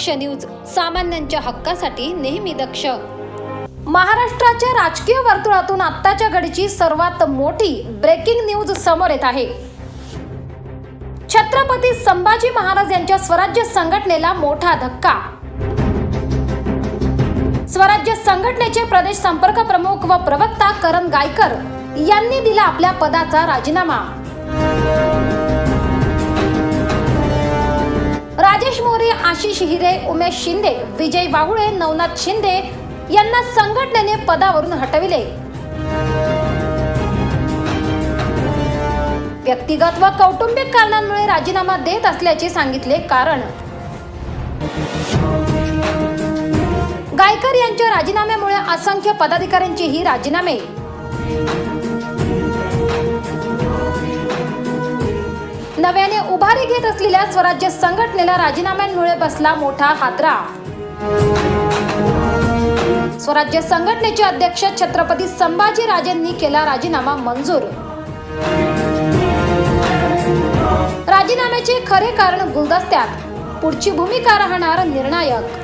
दक्ष news, सामान्यांच्या हक्कासाठी नेहमी दक्ष। महाराष्ट्राच्या राजकीय वर्तुळातून आत्ताच्या घडीची सर्वात मोठी ब्रेकिंग न्यूज समोर येत आहे। छत्रपती संभाजी महाराज यांच्या स्वराज्य संघटनेला मोठा धक्का। स्वराज्य संघटनेचे प्रदेश संपर्क प्रमुख व प्रवक्ता करण गायकर यांनी दिला आपल्या पदाचा राजीनामा। राजेश मोरे, आशिष हिरे, उमेश शिंदे, विजय बाहुळे, नवनाथ शिंदे यांना संघटनेने पदावरून हटविले। व्यक्तिगत व कौटुंबिक कारणांमुळे राजीनामा देत असल्याचे सांगितले। कारण गायकर यांच्या राजीनाम्यामुळे असंख्य पदाधिकाऱ्यांचेही राजीनामे। नव्याने उभारी घेत असलेल्या स्वराज्य संघटनेला राजीनाम्यांमुळे बसला मोठा हादरा। स्वराज्य संघटनेचे अध्यक्ष छत्रपती संभाजी राजेंनी केला राजीनामा मंजूर। राजीनाम्याचे खरे कारण गुलदस्त्यात, पुढची भूमिका राहणार निर्णायक।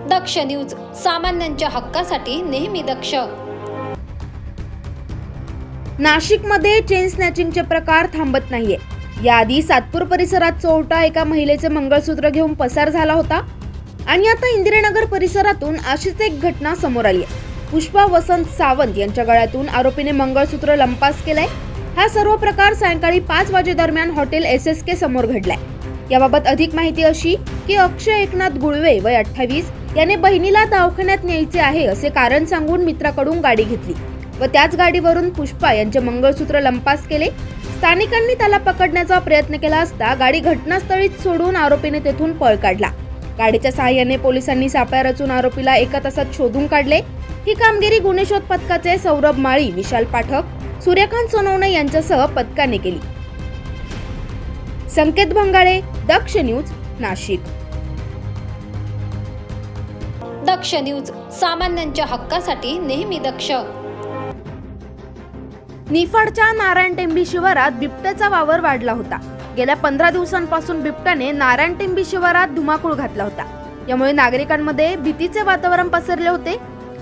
दक्ष न्यूज, सामान्यांच्या हक्कासाठी नेहमी दक्ष। नाशिकमध्ये चेन स्नॅचिंगचे प्रकार थांबत नाहीये। याआधी सातपूर परिसरात चोरटा एका महिलेचे मंगळसूत्र घेऊन पसार झाला होता आणि आता इंदिरानगर परिसरातून अशीच एक घटना समोर आली आहे। पुष्पा वसंत सावंत यांच्या गळ्यातून आरोपीने मंगळसूत्र लंपास केलंय। हा सर्व प्रकार सायंकाळी 5 वाजेदरम्यान हॉटेल SSK समोर घडलाय। याबाबत अधिक माहिती अशी की अक्षय एकनाथ गुळवे वय 28 याने बहिणीला दवाखान्यात न्यायचे आहे असे कारण सांगून मित्राकडून गाडी घेतली व त्याच गाडीवरून पुष्पा यांचे मंगळसूत्र लंपास केले। स्थानिकांनी त्याला पकडण्याचा प्रयत्न केला असता गाडी घटनास्थळीच सोडून आरोपीने तेथून पळ काढला। गाडीच्या सहाय्याने पोलिसांनी सापळा रचून आरोपीला एका तासात शोधून काढले। ही कामगिरी गुन्हे शोध पथकाचे सौरभ माळी, विशाल पाठक, सूर्यकांत सोनवणे यांच्यासह पथकाने केली। संकेत भंगाळे, दक्ष न्यूज, नाशिक। दक्ष न्यूज, सामान्यांच्या हक्कासाठी नेहमी दक्ष। निफाडच्या नारायण टेंबी शिवारात बिबट्याचा वावर वाढला होता। गेल्या 15 दिवसांपासून बिबट्याने नारायण टेंबी शिवारात धुमाकूळ घातला होता। यामुळे नागरिकांमध्ये भीतीचे वातावरण पसरले होते,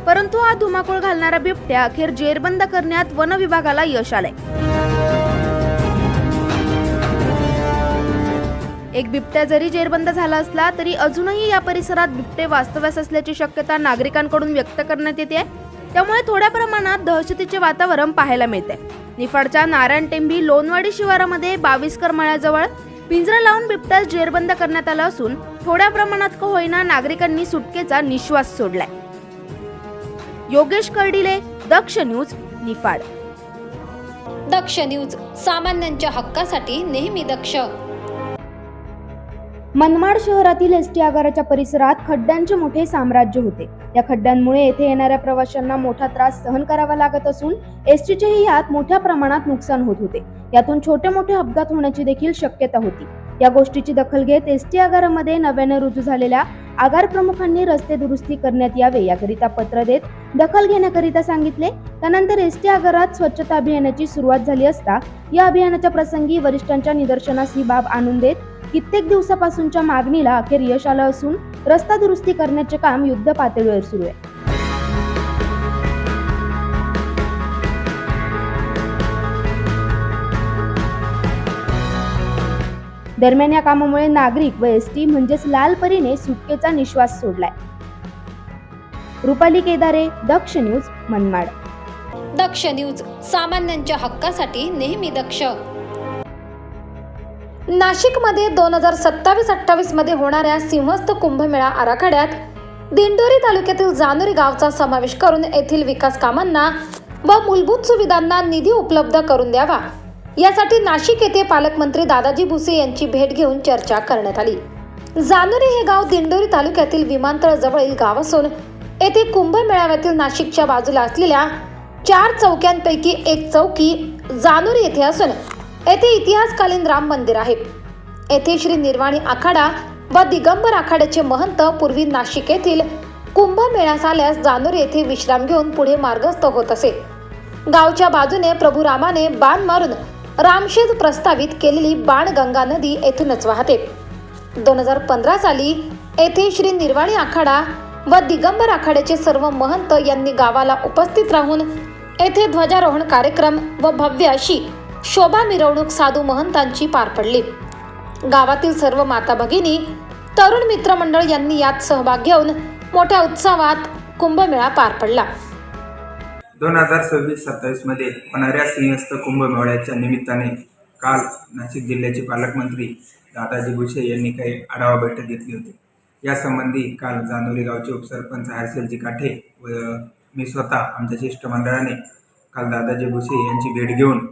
परंतु हा धुमाकूळ घालणारा बिबट्या अखेर जेरबंद करण्यात वन विभागाला यश आलंय। एक बिबट्या जरी जेरबंद झाला असला तरी अजूनही या परिसरात बिबटे वास्तव्यास असल्याची शक्यता नागरिकांकडून व्यक्त करण्यात येते। त्यामुळे थोड्या प्रमाणात दहशतीचे वातावरण पाहायला मिळते। निफाडच्या नारायण टेंबी लोणवाडी शिवारामध्ये 22 मळ्याजवळ पिंजरा लावून बिबट्यास जेरबंद करण्यात आला असून थोड्या प्रमाणात का होईना नागरिकांनी सुटकेचा निश्वास सोडलाय। योगेश कर्डिले, दक्ष न्यूज, निफाड। दक्ष न्यूज, सामान्यांच्या हक्कासाठी नेहमी दक्ष। मनमाड शहरातील एसटी आगाराच्या परिसरात खड्ड्यांचे मोठे साम्राज्य होते। या खड्ड्यांमुळे येथे येणाऱ्या प्रवाशांना मोठा त्रास सहन करावा लागत असून एसटीचेही यात मोठ्या प्रमाणात नुकसान होत होते। यातून छोटे मोठे अपघात होण्याची देखील शक्यता होती। या गोष्टीची दखल घेत एसटी आगारामध्ये नव्याने रुजू झालेल्या आगार प्रमुखांनी रस्ते दुरुस्ती करण्यात यावे याकरिता पत्र देत दखल घेण्याकरिता सांगितले। त्यानंतर एसटी आगारात स्वच्छता अभियानाची सुरुवात झाली असता या अभियानाच्या प्रसंगी वरिष्ठांच्या निदर्शनास ही बाब आणून देत कित्येक दिवसापासूनच्या मागणीला अखेर यश आलं असून रस्ता दुरुस्ती करण्याचे काम युद्ध पातळीवर सुरू आहे। दरम्यान या कामामुळे नागरिक व एसटी म्हणजेच लालपरीने सुटकेचा निश्वास सोडलाय। रुपाली केदारे, दक्ष न्यूज, मनमाड। दक्ष न्यूज, सामान्यांच्या हक्कासाठी नेहमी दक्ष। नाशिकमध्ये 2027-28 मध्ये होणाऱ्या सिंहस्थ कुंभमेळा आराखड्यात दिंडोरी तालुक्यातील जानोरी गावचा समावेश करून येथील विकास कामांना व मूलभूत सुविधांना निधी उपलब्ध करून द्यावा यासाठी नाशिक येथे पालकमंत्री दादाजी भुसे यांची भेट घेऊन चर्चा करण्यात आली। जानोरी हे गाव दिंडोरी तालुक्यातील विमानतळ जवळील गाव असून येथे कुंभमेळाव्यातील नाशिकच्या बाजूला असलेल्या 4 चौक्यांपैकी एक चौकी जानोरी येथे असून येथे इतिहासकालीन राम मंदिर आहे। येथे श्री निर्वाणी आखाडा व दिगंबर आखाड्याचे महंत पूर्वी नाशिक येथील कुंभमेळ्यास आल्यास जानोरी येथे विश्राम घेऊन पुढे मार्गस्थ होत असे। गावच्या बाजूने प्रभू रामाने बाण मारून रामशेज प्रस्तावित केलेली बाणगंगा नदी येथूनच वाहते. 2015 साली येथे श्री निर्वाणी आखाडा व दिगंबर आखाड्याचे सर्व महंत यांनी गावाला उपस्थित राहून येथे ध्वजारोहण कार्यक्रम व भव्य अशी शोभा मिरवणूक साधू महंतांची पार पडली. गावातील सर्व माता भगिनी, तरुण मित्रमंडळ यांनी यात सहभाग घेऊन मोठ्या उत्सवात कुंभमेळा पार पडला. 2026-27 मध्ये होणाऱ्या सिंहस्थ कुंभमेळ्याच्या निमित्ताने काल नाशिक जिल्ह्याचे पालकमंत्री दादाजी भुसे यांनी काही आढावा बैठक घेतली होती. यासंबंधी काल जानोरी गावचे उपसरपंच हर्षलजी काठे व मी स्वतः आमच्या शिष्टमंडळाने काल दादाजी भुसे यांची भेट घेऊन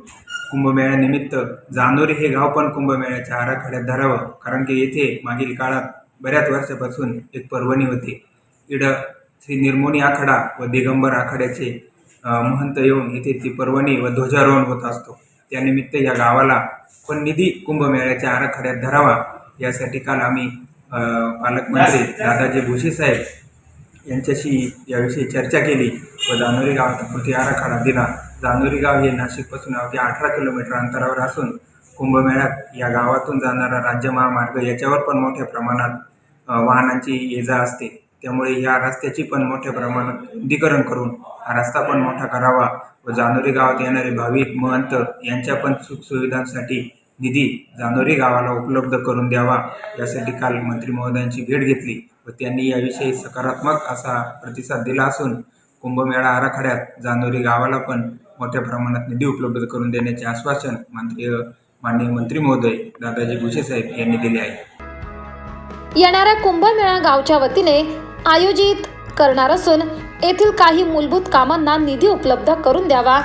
कुंभमेळ्यानिमित्त जानोरी हे गाव पण कुंभमेळ्याच्या आराखड्यात धरावं, कारण की येथे मागील काळात बऱ्याच वर्षापासून एक पर्वणी होती. इकडं श्री निर्मोणी आखाडा व दिगंबर आखाड्याचे महंत येऊन इथे ती पर्वणी व ध्वजारोहण होत असतो. त्यानिमित्त या गावाला पण निधी कुंभमेळ्याच्या आराखड्यात धरावा यासाठी काल आम्ही पालकमंत्री दादाजी भुसे साहेब यांच्याशी याविषयी चर्चा केली व जानोरी गावाचा कृती आराखडा दिला. जानोरी गाव हे नाशिकपासून अवघ्या 18 किलोमीटर अंतरावर असून कुंभमेळ्यात या गावातून जाणारा राज्य महामार्ग याच्यावर पण मोठ्या प्रमाणात वाहनांची ये-जा असते. त्यामुळे या रस्त्याची पण मोठ्या प्रमाणात रुंदीकरण करून हा रस्ता पण मोठा करावा व जानोरी गावात येणारे भाविक महंत यांच्या पण सुखसुविधांसाठी निधी जानोरी गावाला उपलब्ध करून द्यावा यासाठी काल मंत्री महोदयांची भेट घेतली व त्यांनी याविषयी सकारात्मक असा प्रतिसाद दिला असून कुंभमेळा आराखड्यात जानोरी गावाला पण मोठ्या प्रमाणात निधी उपलब्ध करून देण्याचे आश्वासन माननीय मंत्री महोदय दादाजी भुसे साहेब यांनी दिले आहे. येणाऱ्या कुंभमेळा गावच्या वतीने आयोजित करणार असून येथील काही मूलभूत कामांना निधी उपलब्ध करून द्यावा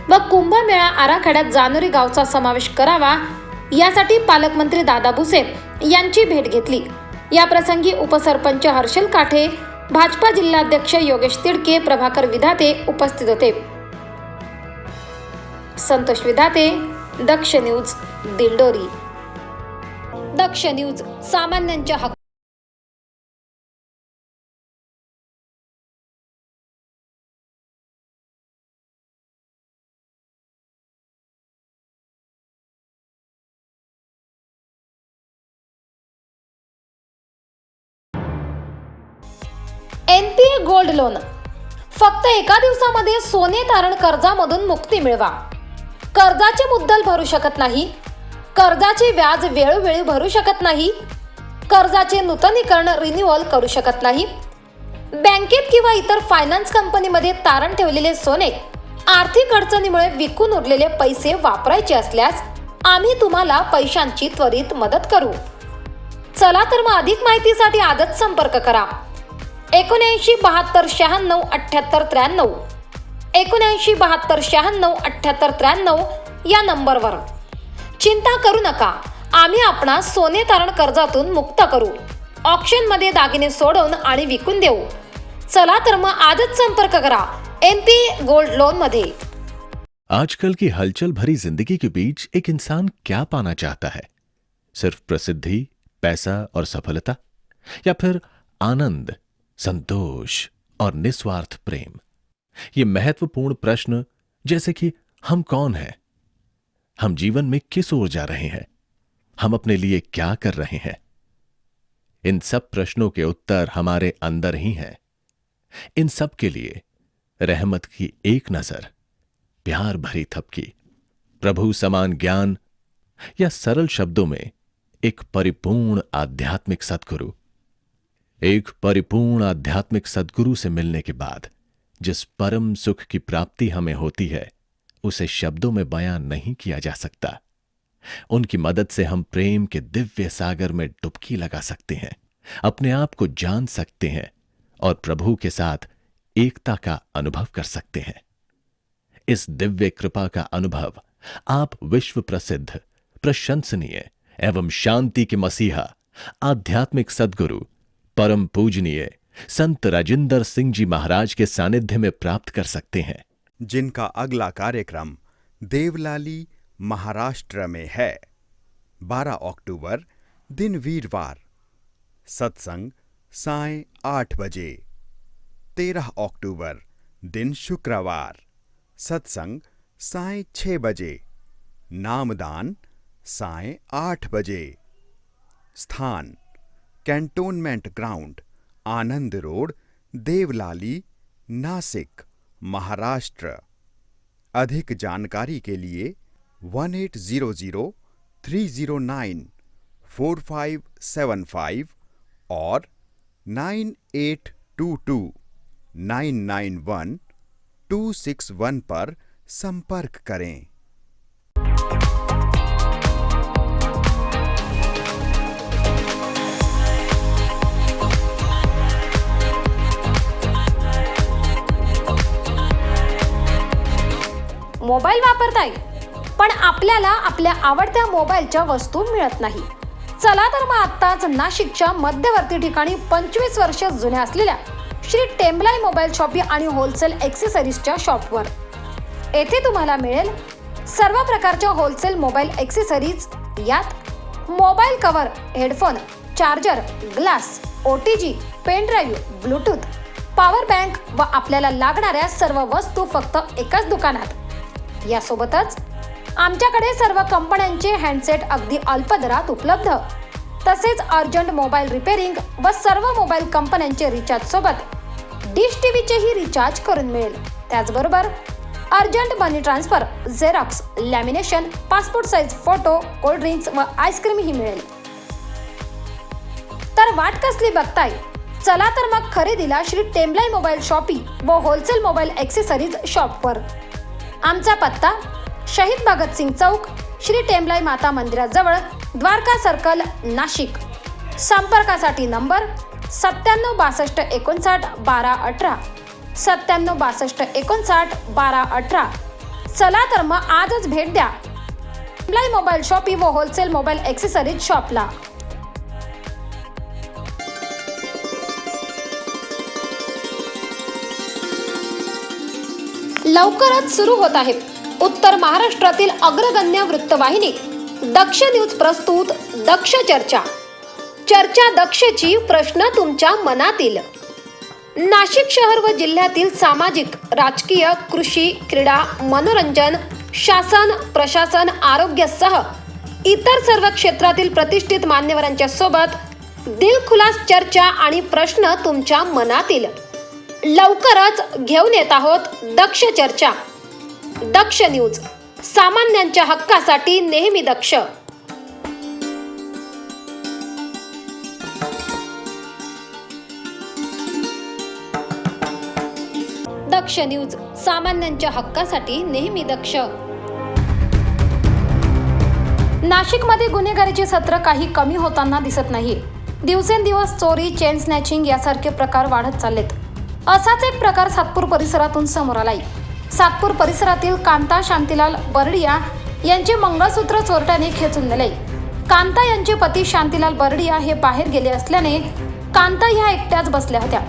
व कुंभमेळा आराखड्यात जानोरी गावचा समावेश करावा यासाठी पालकमंत्री दादा भुसे यांची भेट घेतली. या प्रसंगी उपसरपंच हर्षल काठे, भाजपा जिल्हाध्यक्ष योगेश तिडके, प्रभाकर विधाते उपस्थित होते. संतोष विधाते, दक्ष न्यूज, दिंडोरी. दक्ष न्यूज, सामान्यांच्या हक्क. NPA गोल्ड लोन, फक्त एका दिवसामध्ये सोने तारण कर्जामधून मुक्ती मिळवा. कर्जाचे मुद्दल भरू शकत नाही, कर्जाचे व्याज वेळोवेळी भरू शकत नाही, कर्जाचे नूतनीकरण रिन्युअल करू शकत नाही, बँकेत किंवा इतर फायनान्स कंपनीमध्ये तारण ठेवलेले सोने आर्थिक अडचणीमुळे विकून उरलेले पैसे वापरायचे असल्यास आम्ही तुम्हाला पैशांची त्वरित मदत करू. चला तर मग अधिक माहितीसाठी आजच संपर्क करा. 79 72 96 78 93 79 72 96 78 93 या नंबरवर. चिंता करू नका, आम्ही आपणास सोने तारण कर्जातून मुक्त करू. ऑक्शन मध्ये दागिने सोडवून आणि विकून देऊ. चला तर मग आजच संपर्क करा NPA गोल्ड लोन मध्ये. आजकल की हलचल भरी जिंदगी के बीच एक इंसान क्या पाना चाहता है? सिर्फ प्रसिद्धि, पैसा और सफलता, या फिर आनंद, संतोष और निस्वार्थ प्रेम? ये महत्वपूर्ण प्रश्न, जैसे कि हम कौन हैं, हम जीवन में किस ओर जा रहे हैं, हम अपने लिए क्या कर रहे हैं, इन सब प्रश्नों के उत्तर हमारे अंदर ही हैं. इन सब के लिए रहमत की एक नजर, प्यार भरी थपकी, प्रभु समान ज्ञान, या सरल शब्दों में एक परिपूर्ण आध्यात्मिक सद्गुरु. एक परिपूर्ण आध्यात्मिक सद्गुरु से मिलने के बाद जिस परम सुख की प्राप्ति हमें होती है, उसे शब्दों में बयान नहीं किया जा सकता. उनकी मदद से हम प्रेम के दिव्य सागर में डुबकी लगा सकते हैं, अपने आप को जान सकते हैं और प्रभु के साथ एकता का अनुभव कर सकते हैं. इस दिव्य कृपा का अनुभव आप विश्व प्रसिद्ध, प्रशंसनीय एवं शांति के मसीहा, आध्यात्मिक सद्गुरु, परम पूजनीय संत राजिंदर सिंह जी महाराज के सानिध्य में प्राप्त कर सकते हैं, जिनका अगला कार्यक्रम देवलाली, महाराष्ट्र में है. 12 अक्टूबर, दिन वीरवार. सत्संग साय 8 बजे. 13 अक्टूबर, दिन शुक्रवार. सत्संग साय 6 बजे. नामदान साय 8 बजे। स्थान कैंटोनमेंट ग्राउंड, आनंद रोड, देवलाली, नासिक, महाराष्ट्र। अधिक जानकारी के लिए 1800-309-4575 और 9822-991-261 पर संपर्क करें। मोबाईल वापरताय पण आपल्याला आपल्या आवडत्या मोबाईलच्या वस्तू मिळत नाही। चला तर मग आत्ताच नाशिकच्या मध्यवर्ती ठिकाणी 25 वर्ष जुन्या असलेल्या श्री टेम्बलाई मोबाईल शॉपी आणि होलसेल ॲक्सेसरीजच्या शॉपवर। येथे तुम्हाला मिळेल सर्व प्रकारच्या होलसेल मोबाईल ॲक्सेसरीज, यात mobile cover, headphone, charger, glass, OTG, pen drive, Bluetooth, power bank व आपल्याला लागणाऱ्या सर्व वस्तू फक्त एकाच दुकानात। यासोबतच आमच्याकडे सर्व कंपन्यांचे हँडसेट अगदी अल्प दरात उपलब्ध, तसेच अर्जंट मोबाईल रिपेअरिंग व सर्व मोबाईल कंपन्यांचे रिचार्ज सोबत डिश टीव्हीचेही रिचार्ज करून मिळेल। त्याचबरोबर urgent money transfer, xerox, lamination, passport size photo, cold drinks व आईस्क्रीमही मिळेल। तर वाट कसली बघताय? चला तर मग खरेदीला श्री टेम्बलाई मोबाईल शॉपी व होलसेल मोबाईल ॲक्सेसरीज शॉपवर। आमचा पत्ता शहीद भगतसिंग चौक, श्री टेम्बलाई माता मंदिराजवळ, द्वारका सर्कल, नाशिक। संपर्कासाठी नंबर 9762591218, 9762591218। चला तर मग आजच भेट द्या टेम्बलाई मोबाईल शॉपी व होलसेल मोबाईल ॲक्सेसरीज शॉपला। लवकरच सुरू होत आहे उत्तर महाराष्ट्रातील अग्रगण्य वृत्तवाहिनी दक्ष न्यूज प्रस्तुत दक्ष चर्चा। चर्चा दक्षची, प्रश्न तुमच्या मनातील। नाशिक शहर व जिल्ह्यातील सामाजिक, राजकीय, कृषी, क्रीडा, मनोरंजन, शासन, प्रशासन, आरोग्यासह इतर सर्व क्षेत्रातील प्रतिष्ठित मान्यवरांच्या सोबत दिलखुलास चर्चा आणि प्रश्न तुमच्या मनातील। लवकरच घेऊन येत आहोत दक्ष चर्चा। दक्ष न्यूज, सामान्यांच्या हक्कासाठी नेहमी दक्ष। दक्ष न्यूज, सामान्यांच्या हक्कासाठी नेहमी दक्ष। नाशिकमध्ये गुन्हेगारीचे सत्र काही कमी होताना दिसत नाही। दिवसेंदिवस चोरी, चेन स्नॅचिंग यासारखे प्रकार वाढत चाललेत। असाच एक प्रकार सातपूर परिसरातून समोर आलाय। सातपूर परिसरातील कांता शांतीलाल बरडिया यांचे मंगळसूत्र चोरट्याने खेचून नेले। कांता यांचे पती शांतीलाल बरडिया हे बाहेर गेले असल्याने कांता ह्या एकट्याच बसल्या होत्या।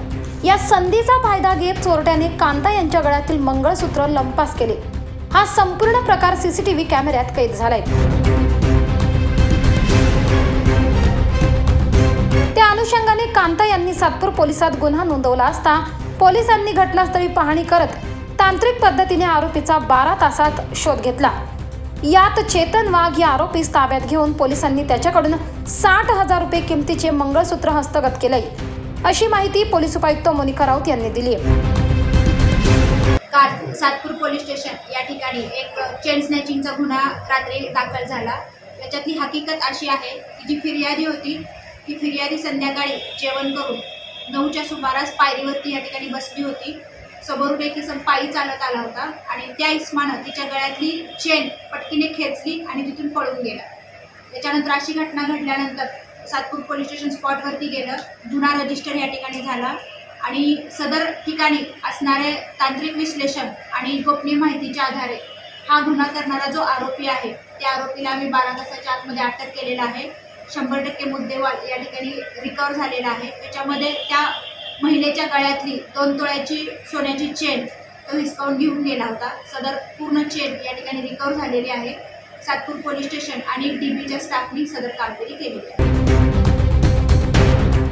या संधीचा फायदा घेत चोरट्याने कांता यांच्या गळ्यातील मंगळसूत्र लंपास केले। हा संपूर्ण प्रकार CCTV कॅमेऱ्यात कैद झालाय। त्या अनुषंगाने कांता यांनी सातपूर पोलिसात गुन्हा नोंदवला असता पोलिसांनी घटनास्थळी पाहणी करत तांत्रिक पद्धतीने आरोपीचा 12 तासात शोध घेतला। यात चेतन वाघ या आरोपीस ताब्यात घेऊन पोलिसांनी त्याच्याकडून 60,000 रुपये किमतीचे मंगळसूत्र हस्तगत केले, अशी माहिती पोलीस उपायुक्त मोनिका राऊत यांनी दिली आहे। काल सातपूर पोलीस स्टेशन या ठिकाणी एक चेन स्नॅचिंगचा गुन्हा रात्री दाखल झाला। याच्यातली हकीकत अशी आहे की जी फिर्यादी होती ती फिर्यादी संध्याकाळी जेवण करून 9च्या सुमारास पायरीवरती या ठिकाणी बसली होती। समोरून एक इसम पायी चालत आला होता आणि त्या इसमानं तिच्या गळ्यातली चेन पटकीने खेचली आणि तिथून पळून गेला। त्याच्यानंतर अशी घटना घडल्यानंतर सातपूर पोलीस स्टेशन स्पॉटवरती गेलं, गुन्हा रजिस्टर या ठिकाणी झाला आणि सदर ठिकाणी असणारे तांत्रिक विश्लेषण आणि गोपनीय माहितीच्या आधारे हा गुन्हा करणारा जो आरोपी आहे त्या आरोपीला आम्ही 12 तासाच्या आतमध्ये अटक केलेला आहे। 100% मुद्देमाल या ठिकाणी रिकवर झालेला आहे। त्याच्यामध्ये त्या महिलेच्या गळ्यातली 2 तोळ्याची सोन्याची चेन तो हिसकावून घेऊन गेला होता। सदर पूर्ण चेन या ठिकाणी रिकवर झालेली आहे। सातपूर पोलीस स्टेशन आणि DBच्या स्टाफनी सदर कामगिरी केलेली आहे।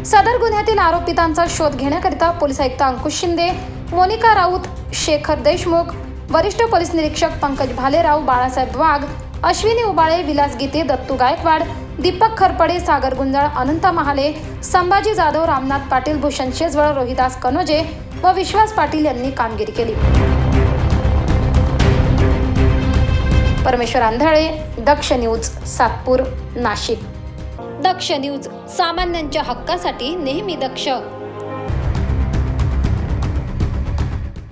सदर गुन्ह्यातील आरोपितांचा शोध घेण्याकरिता पोलीस आयुक्त अंकुश शिंदे, मोनिका राऊत, शेखर देशमुख, वरिष्ठ पोलीस निरीक्षक पंकज भालेराव, बाळासाहेब वाघ, अश्विनी उबाळे, विलास गीते, दत्तू गायकवाड, दीपक खरपडे, सागर गुंजाळ, अनंत महाले, संभाजी जाधव, रामनाथ पाटील, भूषण शेजवळ, रोहिदास कनोजे व विश्वास पाटील यांनी कामगिरी केली. परमेश्वर आंधळे, दक्ष न्यूज, सातपूर, नाशिक. दक्ष न्यूज, सामान्यांच्या हक्कासाठी नेहमी दक्ष.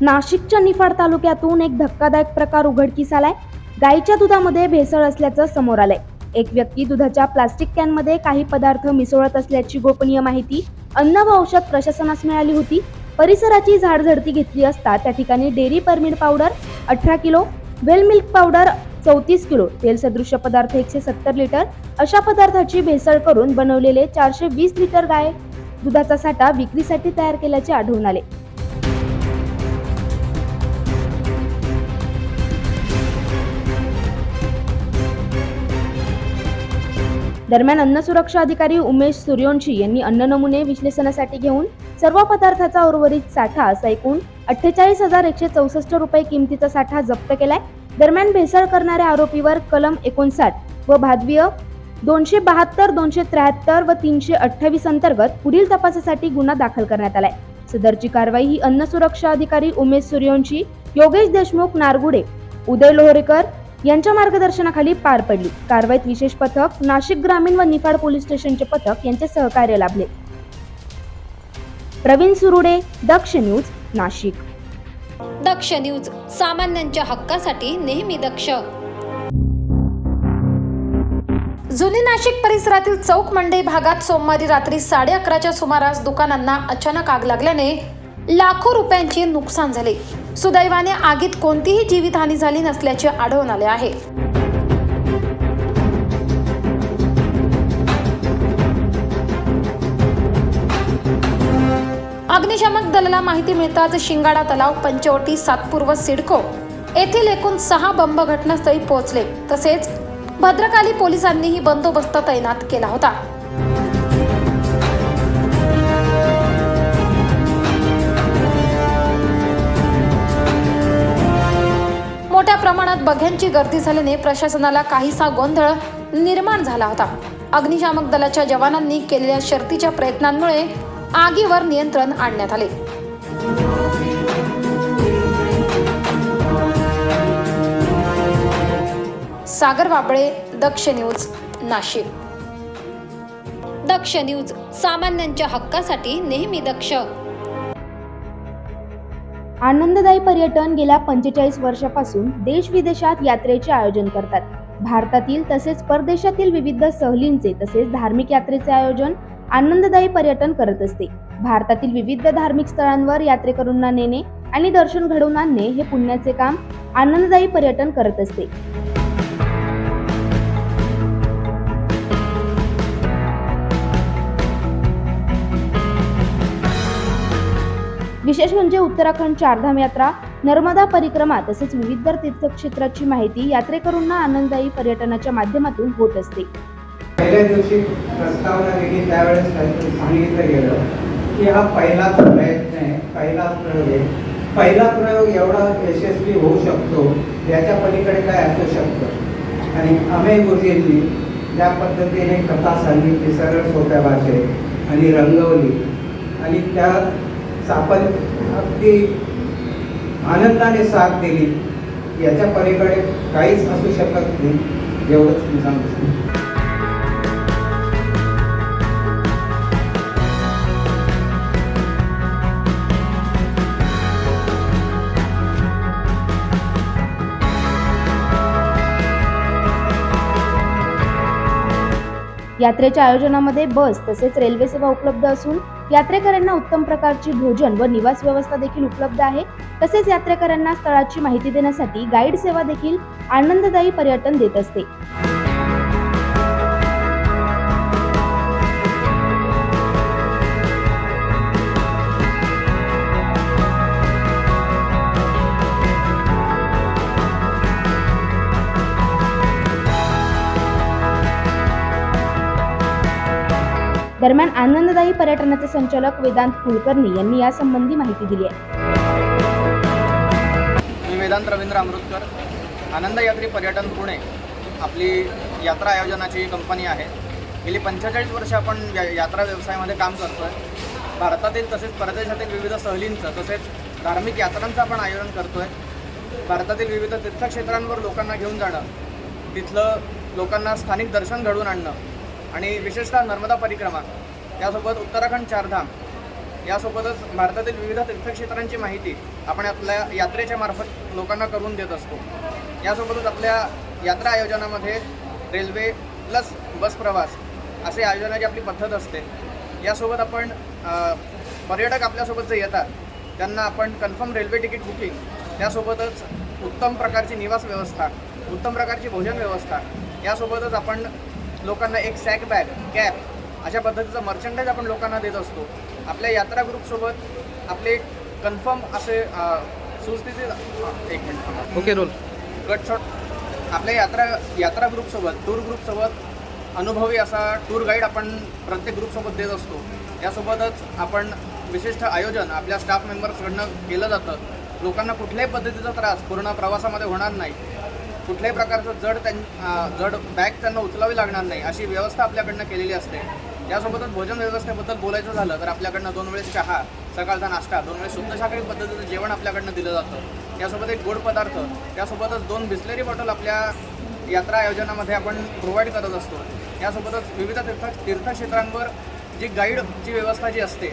नाशिकच्या निफाड तालुक्यातून एक धक्कादायक प्रकार उघडकीस आलाय. गाईच्या दुधामध्ये भेसळ असल्याचं समोर आलंय. एक व्यक्ती दुधाच्या प्लास्टिक कॅनमध्ये काही पदार्थ मिसळत असल्याची गोपनीय माहिती अन्न व औषध प्रशासनास मिळाली होती. परिसराची झाडझडती घेतली असता त्या ठिकाणी डेअरी परमिट पावडर 18 किलो, वेल मिल्क पावडर 34 किलो, तेल सदृश्य पदार्थ 170 लिटर अशा पदार्थाची भेसळ करून बनवलेले 420 लिटर गाय दुधाचा साठा विक्रीसाठी तयार केल्याचे आढळून आले. दरम्यान अन्न सुरक्षा अधिकारी उमेश सूर्यवंशी यांनी अन्न नमुने विश्लेषणासाठी घेऊन सर्व पदार्थाचा उर्वरित साठा असा एकूण 48,164 रुपये किमतीचा साठा जप्त केलाय. दरम्यान भेसळ करणाऱ्या आरोपीवर कलम 59 व भादवीय 272, 273 व 328 अंतर्गत पुढील तपासासाठी गुन्हा दाखल करण्यात आलाय. सदरची कारवाई ही अन्न सुरक्षा अधिकारी उमेश सूर्यवंशी, योगेश देशमुख नारगुडे, उदय लोहरेकर यांच्या मार्गदर्शनाखाली पार पडली. कारवाईत विशेष पथक, नाशिक ग्रामीण व निफाड पोलीस स्टेशनचे पथक यांचे सहकार्य लाभले. प्रवीण सुरुडे, दक्ष न्यूज, नाशिक. दक्ष न्यूज, सामान्यांच्या हक्कासाठी नेहमी दक्ष. जुनी नाशिक परिसरातील चौक मंडई भागात सोमवारी रात्री 11:30च्या सुमारास दुकानांना अचानक आग लागल्याने लाखो रुपयांचे नुकसान झाले. सुदैवाने आगीत कोणतीही जीवितहानी झाली नसल्याचे आढळून आले आहे. अग्निशामक दलाला माहिती मिळताच शिंगाडा तलाव, पंचवटी, सातपूर व सिडको येथील एकूण 6 बंब घटनास्थळी पोहोचले. तसेच भद्रकाली पोलिसांनीही बंदोबस्त तैनात केला होता. मोठ्या प्रमाणात बघ्यांची गर्दी झाल्याने प्रशासनाला काहीसा गोंधळ निर्माण झाला होता. अग्निशामक दलाच्या जवानांनी केलेल्या शर्थीच्या प्रयत्नांमुळे आगीवर नियंत्रण आणण्यात आले. सागर वाबळे, दक्ष न्यूज, नाशिक. दक्ष न्यूज, सामान्यांच्या हक्कासाठी नेहमी दक्ष. आनंददायी पर्यटन गेल्या 45 वर्षापासून देश विदेशात यात्रेचे आयोजन करतात. भारतातील तसेच परदेशातील विविध सहलींचे तसेच धार्मिक यात्रेचे आयोजन आनंददायी पर्यटन करत असते. भारतातील विविध धार्मिक स्थळांवर यात्रेकरूंना नेणे आणि दर्शन घडवून आणणे हे पुण्याचे काम आनंददायी पर्यटन करत असते. विशेष म्हणजे उत्तराखंड चारधाम यात्रा, नर्मदा परिक्रमा तसेच विविध तीर्थक्षेत्राची माहिती यात्रेकरूंना आनंददायी पर्यटनाच्या माध्यमातून होत असते. पहिल्या दिवशी प्रस्तावना दिली त्यावेळेस सांगितलं गेलं की हा पहिलाच प्रयत्न आहे, पहिलाच प्रयोग आहे. पहिला प्रयोग एवढा यशस्वी होऊ शकतो याच्या पलीकडे काय असू शकतं. आणि अमेय गुरुजींनी ज्या पद्धतीने कथा सांगितली सरळ सोप्या भाषेत आणि रंगवली आणि त्या सापन अगदी आनंदाने साथ दिली, याच्या पलीकडे काहीच असू शकत नाही एवढंच मी सांगतो. यात्रेच्या आयोजनामध्ये बस तसेच रेल्वे सेवा उपलब्ध असून यात्रेकऱ्यांना उत्तम प्रकारची भोजन व निवास व्यवस्था देखील उपलब्ध आहे. तसेच यात्रेकऱ्यांना स्थळाची माहिती देण्यासाठी गाईड सेवा देखील आनंददायी पर्यटन देत असते. दरम्यान आनंददायी पर्यटनाचे संचालक वेदांत कुलकर्णी यांनी यासंबंधी माहिती दिली आहे. मी वेदांत रवींद्र अमृतकर, आनंद यात्री पर्यटन पुणे आपली यात्रा आयोजनाची कंपनी आहे. गेली 45 वर्ष आपण यात्रा व्यवसायामध्ये काम करतो आहे. भारतातील तसेच परदेशातील विविध सहलींचं तसेच धार्मिक यात्रांचं आपण आयोजन करतो आहे. भारतातील विविध तीर्थक्षेत्रांवर लोकांना घेऊन जाणं, तिथलं लोकांना स्थानिक दर्शन घडवून आणणं आणि विशेषतः नर्मदा परिक्रमा, त्यासोबत उत्तराखंड चारधाम, यासोबतच भारतातील विविध तीर्थक्षेत्रांची माहिती आपण आपल्या यात्रेच्या मार्फत लोकांना करून देत असतो. यासोबतच आपल्या यात्रा आयोजनामध्ये रेल्वे प्लस बस प्रवास असे आयोजनाची आपली पद्धत असते. यासोबत आपण पर्यटक आपल्यासोबत जे येतात त्यांना आपण कन्फर्म रेल्वे तिकीट बुकिंग, त्यासोबतच उत्तम प्रकारची निवास व्यवस्था, उत्तम प्रकारची भोजन व्यवस्था, यासोबतच आपण लोकांना एक सॅक बॅग, कॅप अशा पद्धतीचं मर्चंडाईज आपण लोकांना देत असतो. आपल्या यात्रा ग्रुपसोबत आपले कन्फर्म असे सुस्थितीत एक मिनिट ओके रोल गटछोट आपल्या यात्रा ग्रुपसोबत, टूर ग्रुपसोबत अनुभवी असा टूर गाईड आपण प्रत्येक ग्रुपसोबत देत असतो. यासोबतच आपण विशिष्ट आयोजन आपल्या स्टाफ मेंबर्सकडनं केलं जातं. लोकांना कुठल्याही पद्धतीचा त्रास पूर्ण प्रवासामध्ये होणार नाही, कुठल्याही प्रकारचं जड बॅग त्यांना उचलावी लागणार नाही अशी व्यवस्था आपल्याकडनं केलेली असते. यासोबतच भोजन व्यवस्थेबद्दल बोलायचं झालं तर आपल्याकडनं 2 वेळेस चहा, सकाळचा नाश्ता, 2 वेळेस शुद्ध शाकाहारी पद्धतीचं जेवण आपल्याकडनं दिलं जातं. त्यासोबत एक गोड पदार्थ, त्यासोबतच 2 बिस्लेरी बॉटल आपल्या यात्रा आयोजनामध्ये आपण प्रोव्हाइड करत असतो. यासोबतच विविध तीर्थक्षेत्रांवर जी गाईडची व्यवस्था जी असते,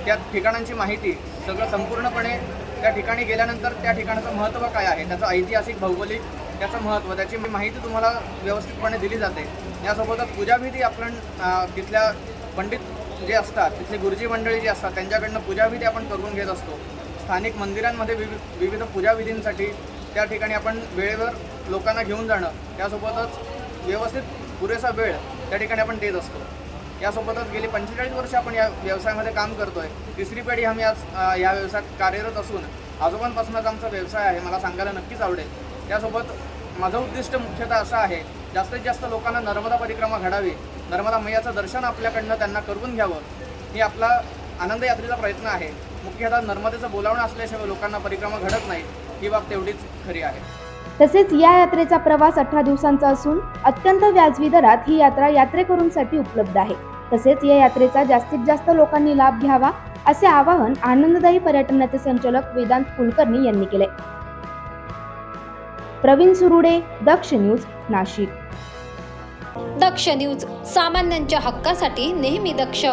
त्या ठिकाणांची माहिती सगळं संपूर्णपणे त्या ठिकाणी गेल्यानंतर त्या ठिकाणाचं महत्त्व काय आहे, त्याचं ऐतिहासिक, भौगोलिक त्याचं महत्त्व, त्याची माहिती तुम्हाला व्यवस्थितपणे दिली जाते. यासोबतच पूजाविधी आपण तिथल्या पंडित जे असतात, तिथले गुरुजी मंडळी जी असतात त्यांच्याकडनं पूजाविधी आपण करून घेत असतो. स्थानिक मंदिरांमध्ये विविध पूजाविधींसाठी त्या ठिकाणी आपण वेळेवर लोकांना घेऊन जाणं, त्यासोबतच व्यवस्थित पुरेसा वेळ त्या ठिकाणी आपण देत असतो. यासोबतच गेली 45 वर्ष आपण या व्यवसायामध्ये काम करतो आहे. 3री पिढी आम्ही आज या व्यवसायात कार्यरत असून आजोबांपासूनच आमचा व्यवसाय आहे, मला सांगायला नक्कीच आवडेल. त्यासोबत माझं उद्दिष्ट मुख्यतः असं आहे, जास्तीत जास्त लोकांना नर्मदा परिक्रमा घडावी, नर्मदा मैयाचं दर्शन आपल्याकडनं त्यांना करून घ्यावं, ही आपला आनंद यात्रेचा प्रयत्न आहे. मुख्यतः नर्मदेचं बोलावणं असल्याशिवाय लोकांना परिक्रमा घडत नाही, ही बाब तेवढीच खरी आहे. तसेच या यात्रेचा प्रवास 18 दिवसांचा असून अत्यंत व्याजवी दरात ही यात्रा यात्रेकरूंसाठी उपलब्ध आहे. तसेच या यात्रेचा जास्तीत जास्त लोकांनी लाभ घ्यावा असे आवाहन आनंददायी पर्यटनाचे संचालक वेदांत कुलकर्णी यांनी केले. प्रवीण सुरुडे, दक्ष न्यूज, नाशिक. दक्ष न्यूज, सामान्यांच्या हक्कासाठी नेहमी दक्ष.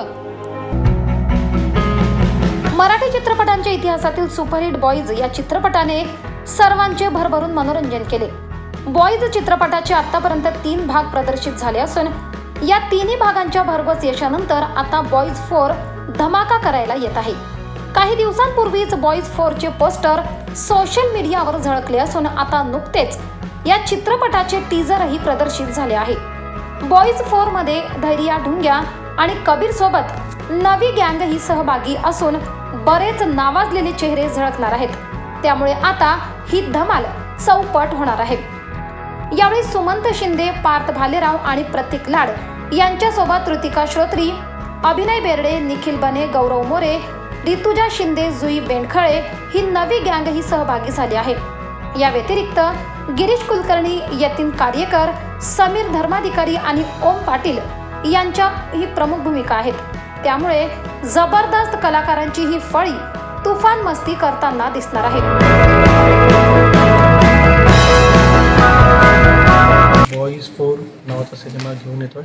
मराठी चित्रपटांच्या इतिहासातील सुपरहिट बॉईज या चित्रपटाने सर्वांचे भरभरून मनोरंजन केले. बॉईज चित्रपटाचे आतापर्यंत 3 भाग प्रदर्शित झाले असून या 3ही भागांच्या भरघोस यशानंतर आता बॉईज 4 धमाका करायला येत आहे. काही दिवसांपूर्वीच बॉईज 4चे पोस्टर सोशल मीडियावर झळकले असून आता नुकतेच या चित्रपटाचे टीजरही प्रदर्शित झाले आहे. बॉईज 4 मध्ये धैर्या ढुंग्या आणि कबीर सोबत नवी गँग ही सहभागी असून बरेच नावाजलेले चेहरे झळकणार आहेत. त्यामुळे आता ही धमाल चौपट होणार आहे. यावेळी सुमंत शिंदे, पार्थ भालेराव आणि प्रतीक लाड यांच्यासोबत ऋतिका श्रोत्री, अभिनय बेर्डे, निखिल बने, गौरव मोरे, ऋतुजा शिंदे, जुई बेंडखळे ही नवी गँग ही सहभागी झाली आहे. या व्यतिरिक्त गिरीश कुलकर्णी, यतीन कार्यकर, समीर धर्माधिकारी आणि ओम पाटील यांच्या ही प्रमुख भूमिका आहेत. त्यामुळे जबरदस्त कलाकारांची ही फळी तुफान मस्ती करताना दिसणार आहे. बॉईज 4 नावाचा सिनेमा घेऊन येतोय.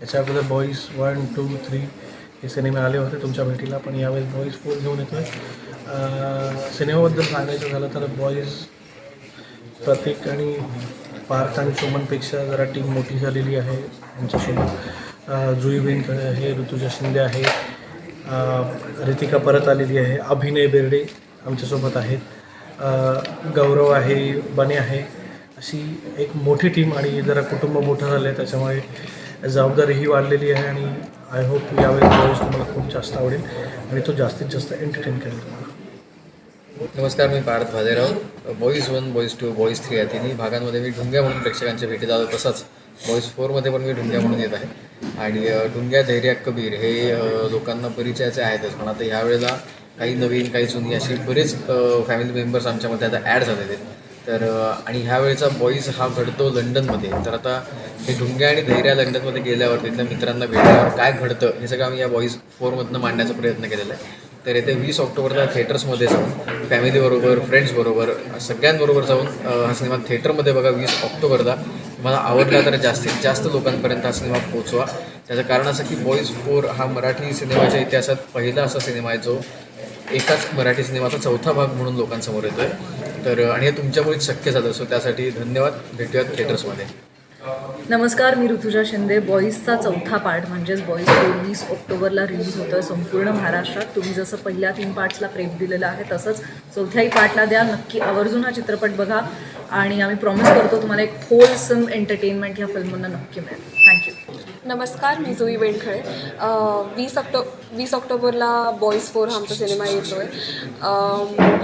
याच्या अगोदर बॉईज 1, 2, 3 हे सिनेमे आले होते तुमच्या भेटीला, पण यावेळेस बॉईज 4 घेऊन येतोय. सिनेमाबद्दल सांगायचं झालं तर बॉईज प्रतीक आणि पार्थ आणि सुमनपेक्षा जरा टीम मोठी झालेली आहे. यांच्यासोबत जुई बेनखळे आहे, ऋतुजा शिंदे आहे, ऋतिका परत आलेली आहे, अभिनय बेर्डे आमच्यासोबत आहेत, गौरव आहे, बने आहे. अशी एक मोठी टीम आणि जरा कुटुंब मोठं झालं आहे, त्याच्यामुळे जबाबदारीही वाढलेली आहे. आणि आय होप यावेळेस बॉईज तुम्हाला खूप जास्त आवडेल आणि तो जास्तीत जास्त एंटरटेन करेल तुम्हाला. नमस्कार, मी Parth Bhalerao. Boys 1, boys 2, boys 3 या तिन्ही भागांमध्ये मी ढुंग्या म्हणून प्रेक्षकांच्या भेटीत आलो. तसंच बॉईज 4मध्ये पण मी ढुंग्या म्हणून येत आहे. आणि ढुंग्या, धैर्या, कबीर हे लोकांना परिचयाचे आहेतच, पण आता ह्यावेळेला काही नवीन, काही जुनी अशी बरेच फॅमिली मेंबर्स आमच्यामध्ये आता ॲड झालेले आहेत. तर आणि ह्या वेळेचा बॉईज हा घडतो लंडनमध्ये. तर आता हे ढुंग्या आणि धैर्या लंडनमध्ये गेल्यावर तिथल्या मित्रांना भेटल्यावर काय घडतं हे सगळं आम्ही या बॉईज 4मधनं मांडण्याचा प्रयत्न केलेला आहे. तर येते 20 ऑक्टोबरला थिएटर्समध्ये जाऊन फॅमिलीबरोबर, फ्रेंड्सबरोबर, सगळ्यांबरोबर जाऊन हा सिनेमा थिएटरमध्ये बघा 20 ऑक्टोबरला. मला आवडला तर जास्तीत जास्त लोकांपर्यंत हा सिनेमा पोहोचवा. त्याचं कारण असं की बॉईज 4 हा मराठी सिनेमाच्या इतिहासात पहिला असा सिनेमा आहे जो एकाच मराठी सिनेमाचा चौथा भाग म्हणून लोकांसमोर येतो आहे. तर आणि हे तुमच्यामुळेच शक्य झालं. सो त्यासाठी धन्यवाद. भेटूयात थिएटर्समध्ये. नमस्कार, मी ऋतुजा शिंदे. बॉईजचा चौथा पार्ट म्हणजेच बॉईज 20 ऑक्टोबरला रिलीज होतो आहे संपूर्ण महाराष्ट्रात. तुम्ही जसं पहिल्या 3 पार्ट्सला प्रेम दिलेलं आहे तसंच चौथ्याही पार्टला द्या. नक्की आवर्जून हा चित्रपट बघा आणि आम्ही प्रॉमिस करतो तुम्हाला एक होलसम एंटरटेनमेंट ह्या फिल्ममधून नक्की मिळेल. थँक्यू. नमस्कार, मी जुई वेणखळे. 20 ऑक्टोबरला बॉईज 4 हा आमचा सिनेमा येतो आहे.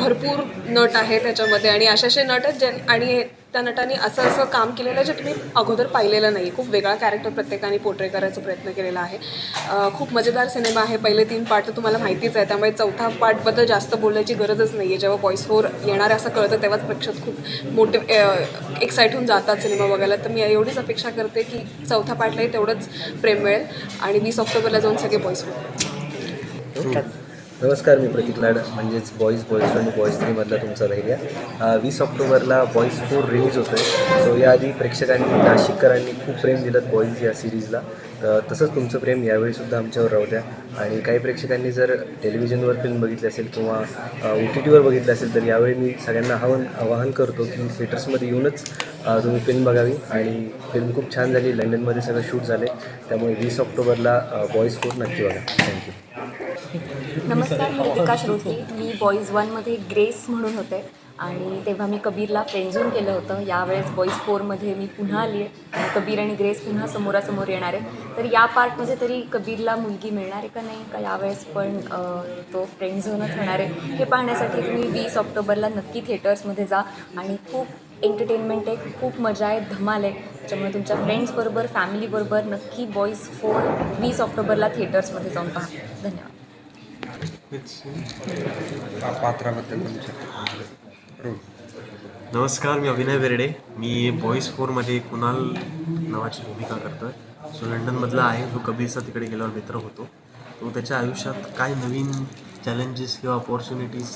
भरपूर नट आहे त्याच्यामध्ये आणि असे नट आहेत आणि त्या नटांनी असं काम केलेलं आहे जे तुम्ही अगोदर पाहिलेलं नाही. खूप वेगळा कॅरेक्टर प्रत्येकाने पोर्ट्रे करायचा प्रयत्न केलेला आहे. खूप मजेदार सिनेमा आहे. पहिले 3 पार्ट तर तुम्हाला माहितीच आहे, त्यामुळे चौथा पार्टबद्दल जास्त बोलायची गरजच नाही आहे. जेव्हा बॉईज 4 येणार आहे असं कळतं तेव्हाच प्रेक्षक खूप एक्साईट होऊन जातात सिनेमा बघायला. तर मी एवढीच अपेक्षा करते की चौथा पार्टलाही तेवढंच प्रेम मिळेल आणि 20 ऑक्टोबरला जाऊन सगळे बॉईज 4. नमस्कार, मी प्रतीक लाड म्हणजेच बॉईज 1 आणि बॉईज 3 मधला तुमचा धैर्य. 20 ऑक्टोबरला बॉईज 4 रिलीज होतो आहे. सो याआधी प्रेक्षकांनी, नाशिककरांनी खूप प्रेम दिलं बॉईज या सिरीजला. तसंच तुमचं प्रेम यावेळीसुद्धा आमच्यावर राहू द्या. आणि काही प्रेक्षकांनी जर टेलिव्हिजनवर फिल्म बघितली असेल किंवा OTTवर बघितलं असेल तर यावेळी मी सगळ्यांना आवाहन करतो की थिएटर्समध्ये येऊनच तुम्ही फिल्म बघावी. आणि फिल्म खूप छान झाली. लंडनमध्ये सगळं शूट झाले. त्यामुळे 20 ऑक्टोबरला बॉईज 4 नक्की बघा. थँक्यू. नमस्कार, मी रितिका श्रोती. मी बॉईज 1मध्ये ग्रेस म्हणून होते आणि तेव्हा मी कबीरला फ्रेंडझोन केलं होतं. यावेळेस बॉईज 4मध्ये मी पुन्हा आली आहे. कबीर आणि ग्रेस पुन्हा समोरासमोर येणार आहे. तर या पार्टमध्ये तरी कबीरला मुलगी मिळणार आहे का नाही का यावेळेस पण तो फ्रेंडझोनच होणार आहे हे पाहण्यासाठी तुम्ही 20 ऑक्टोबरला नक्की थिएटर्समध्ये जा. आणि खूप एंटरटेनमेंट आहे, खूप मजा आहे, धमाल आहे. त्याच्यामुळे तुमच्या फ्रेंड्सबरोबर, फॅमिलीबरोबर नक्की बॉईज 4 20 ऑक्टोबरला थिएटर्समध्ये जाऊन पहा. धन्यवाद. नमस्कार, मी अभिनय बेर्डे. मी बॉईज 4मध्ये कुणाल नावाची भूमिका करतो आहे. जो लंडनमधला आहे, जो कबीरचा तिकडे गेल्यावर मित्र होतो. तो त्याच्या आयुष्यात काय नवीन चॅलेंजेस किंवा अपॉर्च्युनिटीज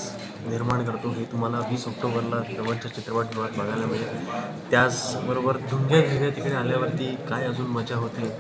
निर्माण करतो हे तुम्हाला 20 ऑक्टोबरला जवळच्या चित्रपटगृहात बघायला मिळेल. त्याचबरोबर ढुंग्या तिकडे आल्यावरती काय अजून मजा होते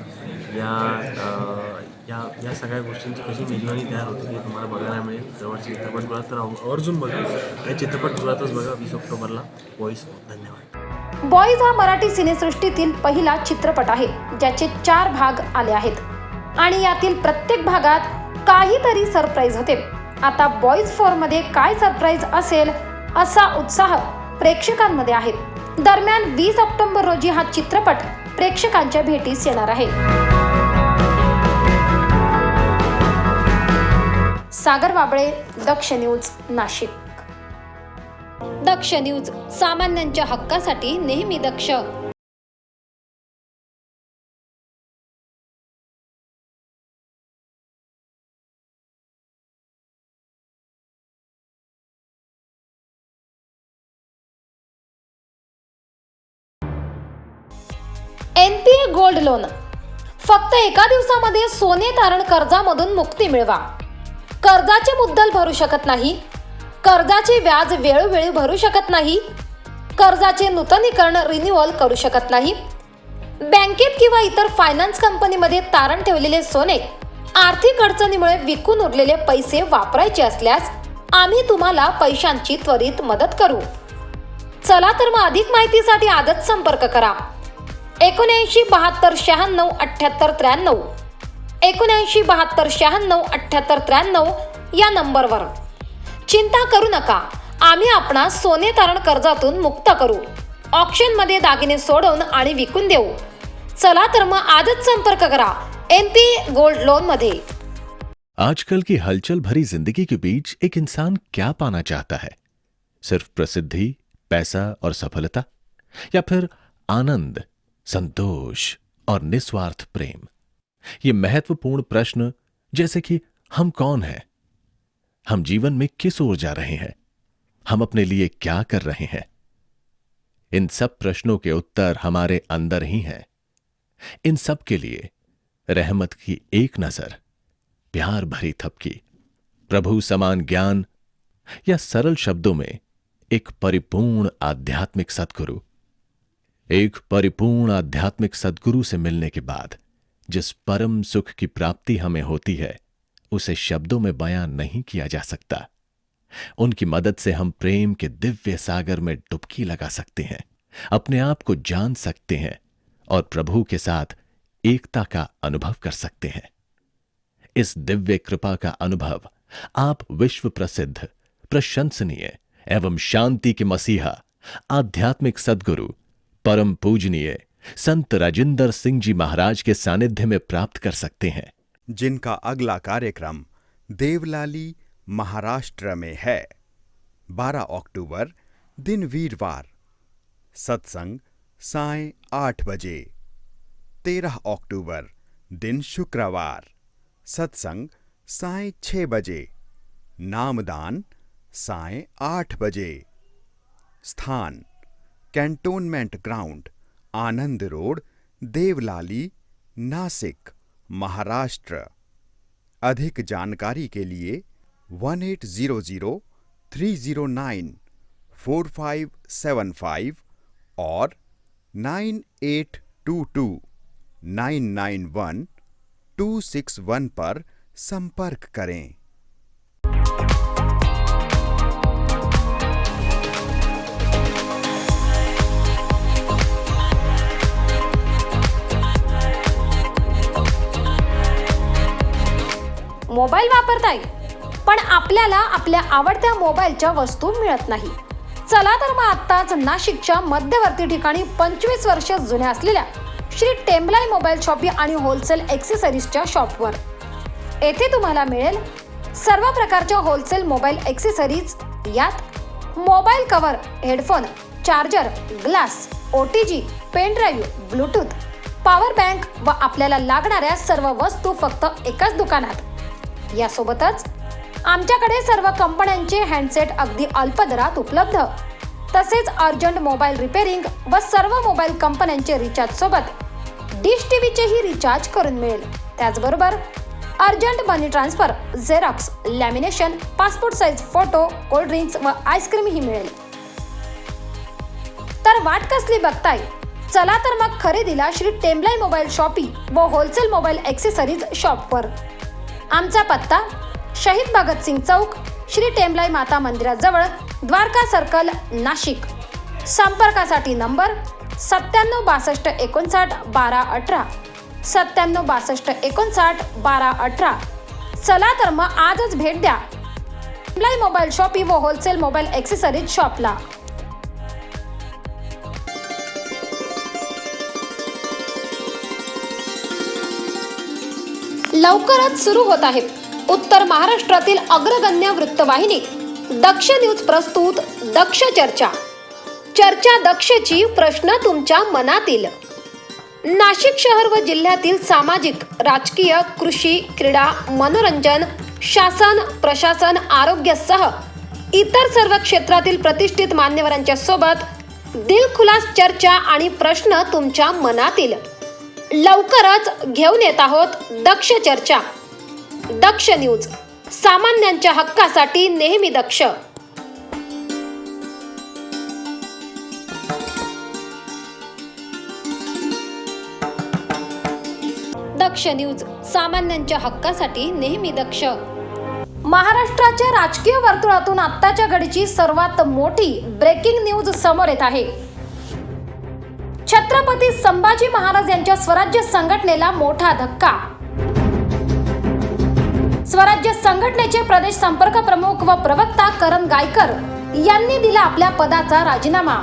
या सगळ्या गोष्टींची कशी मेजवानी तयार होते हे तुम्हाला बघायला मिळेल जवळच्या चित्रपटगृहात. तर आवर्जून बघा आणि चित्रपटगृहातच बघा 20 ऑक्टोबरला बॉईज 4. धन्यवाद. बॉईज हा मराठी सिनेसृष्टीतील पहिला चित्रपट आहे ज्याचे 4 भाग आले आहेत आणि यातील प्रत्येक भागात काहीतरी सरप्राईज होते. आता बॉईज 4 मध्ये काय सरप्राईज असेल असा उत्साह प्रेक्षकांमध्ये आहे. दरम्यान 20 ऑक्टोबर रोजी हा चित्रपट प्रेक्षकांच्या भेटीस येणार आहे. सागर वाबळे, दक्ष न्यूज, नाशिक. दक्ष न्यूज, सामान्यांच्या हक्कासाठी नेहमी दक्ष. NPA gold loan. फक्त एका दिवसामध्ये सोने तारण कर्जामधून मुक्ती मिळवा. कर्जाचे मुद्दल भरू शकत नाही, कर्जाचे व्याज वेळोवेळी भरू शकत नाही, कर्जाचे नूतनीकरण रिन्युअल करू शकत नाही, बँकेत किंवा इतर फायनान्स कंपनीमध्ये तारण ठेवलेले सोने आर्थिक अडचणीमुळे विकून उरलेले पैसे वापरायचे असल्यास आम्ही तुम्हाला पैशांची त्वरित मदत करू. चला तर मग अधिक माहितीसाठी आजच संपर्क करा. 79 72 96 78 93 79 72 96 78 93 या नंबरवर. चिंता करू नका, आम्ही आपणास सोने तारण कर्जातून मुक्त करू. ऑक्शनमध्ये दागिने सोडवून आणि विकून देऊ. चला तर मग आजच संपर्क करा NPA गोल्ड लोन मध्ये. आजकल की हलचल भरी जिंदगी के बीच एक इंसान क्या पाना चाहता है? सिर्फ प्रसिद्धि, पैसा और सफलता, या फिर आनंद, संतोष और निस्वार्थ प्रेम? ये महत्वपूर्ण प्रश्न, जैसे कि हम कौन हैं, हम जीवन में किस ओर जा रहे हैं, हम अपने लिए क्या कर रहे हैं, इन सब प्रश्नों के उत्तर हमारे अंदर ही हैं। इन सब के लिए रहमत की एक नजर, प्यार भरी थपकी, प्रभु समान ज्ञान या सरल शब्दों में एक परिपूर्ण आध्यात्मिक सद्गुरु। एक परिपूर्ण आध्यात्मिक सद्गुरु से मिलने के बाद जिस परम सुख की प्राप्ति हमें होती है उसे शब्दों में बयान नहीं किया जा सकता। उनकी मदद से हम प्रेम के दिव्य सागर में डुबकी लगा सकते हैं, अपने आप को जान सकते हैं और प्रभु के साथ एकता का अनुभव कर सकते हैं। इस दिव्य कृपा का अनुभव आप विश्व प्रसिद्ध, प्रशंसनीय एवं शांति के मसीहा, आध्यात्मिक सद्गुरु, परम पूजनीय संत राजिंदर सिंह जी महाराज के सानिध्य में प्राप्त कर सकते हैं, जिनका अगला कार्यक्रम देवलाली, महाराष्ट्र में है। 12 अक्टूबर दिन वीरवार, सत्संग साय 8 बजे। 13 अक्टूबर दिन शुक्रवार, सत्संग साय 6 बजे। नामदान साय 8 बजे। स्थान कैंटोनमेंट ग्राउंड, आनंद रोड, देवलाली, नासिक, महाराष्ट्र। अधिक जानकारी के लिए 1800-309-4575 और 9822-991-261 पर संपर्क करें। मोबाईल वापरताय पण आपल्याला आपल्या आवडत्या मोबाईलच्या वस्तू मिळत नाही। चला तर मग आत्ताच नाशिकच्या मध्यवर्ती ठिकाणी 25 वर्ष जुन्या असलेल्या श्री टेम्बलाई मोबाईल शॉपी आणि होलसेल ॲक्सेसरीजच्या शॉपवर। येथे तुम्हाला मिळेल सर्व प्रकारच्या होलसेल मोबाईल ॲक्सेसरीज, यात mobile cover, headphone, charger, glass, OTG, pen drive, Bluetooth, power bank व आपल्याला लागणाऱ्या सर्व वस्तू फक्त एकाच दुकानात। यासोबतच आमच्याकडे सर्व कंपन्यांचे हँडसेट अगदी अल्प दरात उपलब्ध, तसेच अर्जंट मोबाईल रिपेअरिंग व सर्व मोबाईल कंपन्यांचे रिचार्ज सोबत डिश टीव्हीचेही रिचार्ज करून मिळेल। त्याचबरोबर urgent money transfer, xerox, lamination, passport size photo, cold drinks व आईस्क्रीमही मिळेल। तर वाट कसली बघताय? चला तर मग खरेदीला श्री टेम्बलाई मोबाईल शॉपी व होलसेल मोबाईल ॲक्सेसरीज शॉपवर। आमचा पत्ता शहीद भगतसिंग चौक, श्री टेम्बलाई माता मंदिराजवळ, द्वारका सर्कल, नाशिक। संपर्कासाठी नंबर 9762591218, 9762591218। चला तर मग आजच भेट द्या टेम्बलाई मोबाईल शॉपी व होलसेल मोबाईल ॲक्सेसरीज शॉपला। लवकरच सुरू होत आहे उत्तर महाराष्ट्रातील अग्रगण्य वृत्तवाहिनी दक्ष न्यूज प्रस्तुत दक्ष चर्चा। चर्चा दक्षची, प्रश्न तुमच्या मनातील। नाशिक शहर व जिल्ह्यातील सामाजिक, राजकीय, कृषी, क्रीडा, मनोरंजन, शासन, प्रशासन, आरोग्यासह इतर सर्व क्षेत्रातील प्रतिष्ठित मान्यवरांच्या सोबत दिलखुलास चर्चा आणि प्रश्न तुमच्या मनातील। लवकरच घेऊन येत आहोत दक्ष चर्चा। दक्ष न्यूज, सामान्यांच्या हक्कासाठी नेहमी दक्ष। दक्ष न्यूज, सामान्यांच्या हक्कासाठी नेहमी दक्ष। महाराष्ट्राच्या राजकीय वर्तुळातून आत्ताच्या घडीची सर्वात मोठी ब्रेकिंग न्यूज समोर येत आहे। छत्रपती संभाजी महाराज यांच्या स्वराज्य संघटनेला मोठा धक्का। स्वराज्य संघटनेचे प्रदेश संपर्क प्रमुख व प्रवक्ता करण गायकर यांनी दिला आपल्या पदाचा राजीनामा।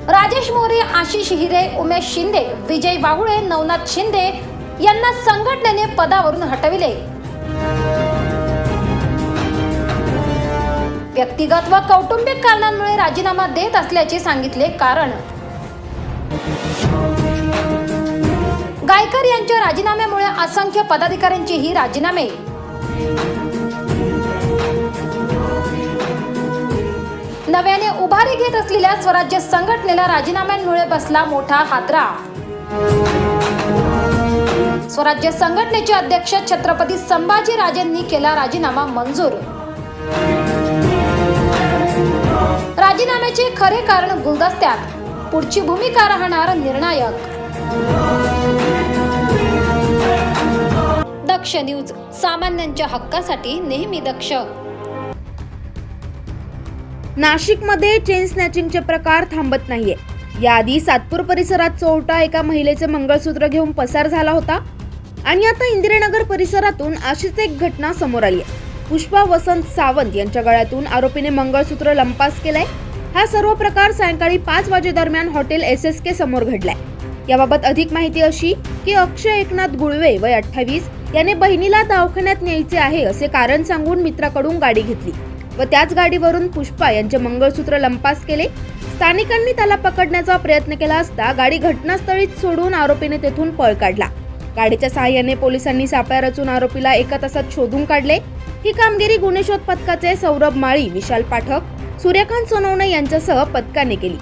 राजेश मोरे, आशिष हिरे, उमेश शिंदे, विजय बाहुळे, नवनाथ शिंदे यांना संघटनेने पदावरून हटविले। व्यक्तिगत व कौटुंबिक कारणांमुळे राजीनामा देत असल्याचे सांगितले कारण। गायकर यांच्या राजीनाम्यामुळे असंख्य पदाधिकाऱ्यांचेही राजीनामे। नव्याने उभारी घेत असलेल्या स्वराज्य संघटनेला राजीनाम्यांमुळे बसला मोठा हादरा. स्वराज्य संघटनेचे अध्यक्ष छत्रपती संभाजी राजेंनी केला राजीनामा मंजूर. राजीनाम्याचे खरे कारण गुलदस्त्यात, पुढची भूमिका राहणार निर्णायक. दक्ष न्यूज, सामान्यांच्या हक्कासाठी नेहमी दक्ष. नाशिकमध्ये चेन स्नॅचिंगचे प्रकार थांबत नाहीये. याआधी सातपूर परिसरात चोरटा एका महिलेचे मंगळसूत्र घेऊन पसार झाला होता आणि आता इंदिरानगर परिसरातून अशीच एक घटना समोर आली आहे. पुष्पा वसंत सावंत यांच्या गळ्यातून आरोपीने मंगळसूत्र लंपास केलंय. हा सर्व प्रकार सायंकाळी 5 वाजेदरम्यान हॉटेल SSK समोर घडलाय. याबाबत अधिक माहिती अशी की अक्षय एकनाथ गुळवे वय 28 याने बहिणीला दवाखान्यात न्यायचे आहे असे कारण सांगून मित्राकडून गाडी घेतली व त्याच गाडीवरून पुष्पा यांचे मंगळसूत्र लंपास केले. स्थानिकांनी त्याला पकडण्याचा प्रयत्न केला असता गाडी घटनास्थळीच सोडून आरोपीने तेथून पळ काढला. गाडीच्या सहाय्याने पोलिसांनी सापळा रचून आरोपीला एका तासात शोधून काढले. ही कामगिरी गुन्हे शोध पथकाचे सौरभ माळी, विशाल पाठक, सूर्यकांत सोनवणे यांच्यासह पथकाने केली.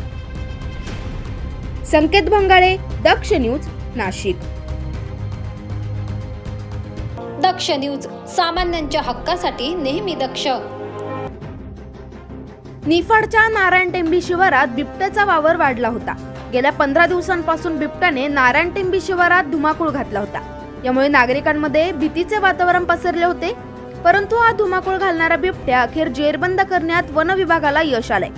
संकेत भंगाळे, दक्ष न्यूज, नाशिक. दक्ष न्यूज, सामान्यांच्या हक्कासाठी नेहमी दक्ष. निफाडच्या नारायण टेंबी शिवारात बिबट्याचा वावर वाढला होता. गेल्या 15 दिवसांपासून बिबट्याने नारायण टेंबी शिवारात धुमाकूळ घातला होता. यामुळे नागरिकांमध्ये भीतीचे वातावरण पसरले होते. परंतु हा धुमाकूळ घालणारा बिबट्या अखेर जेरबंद करण्यात वन विभागाला यश आलंय.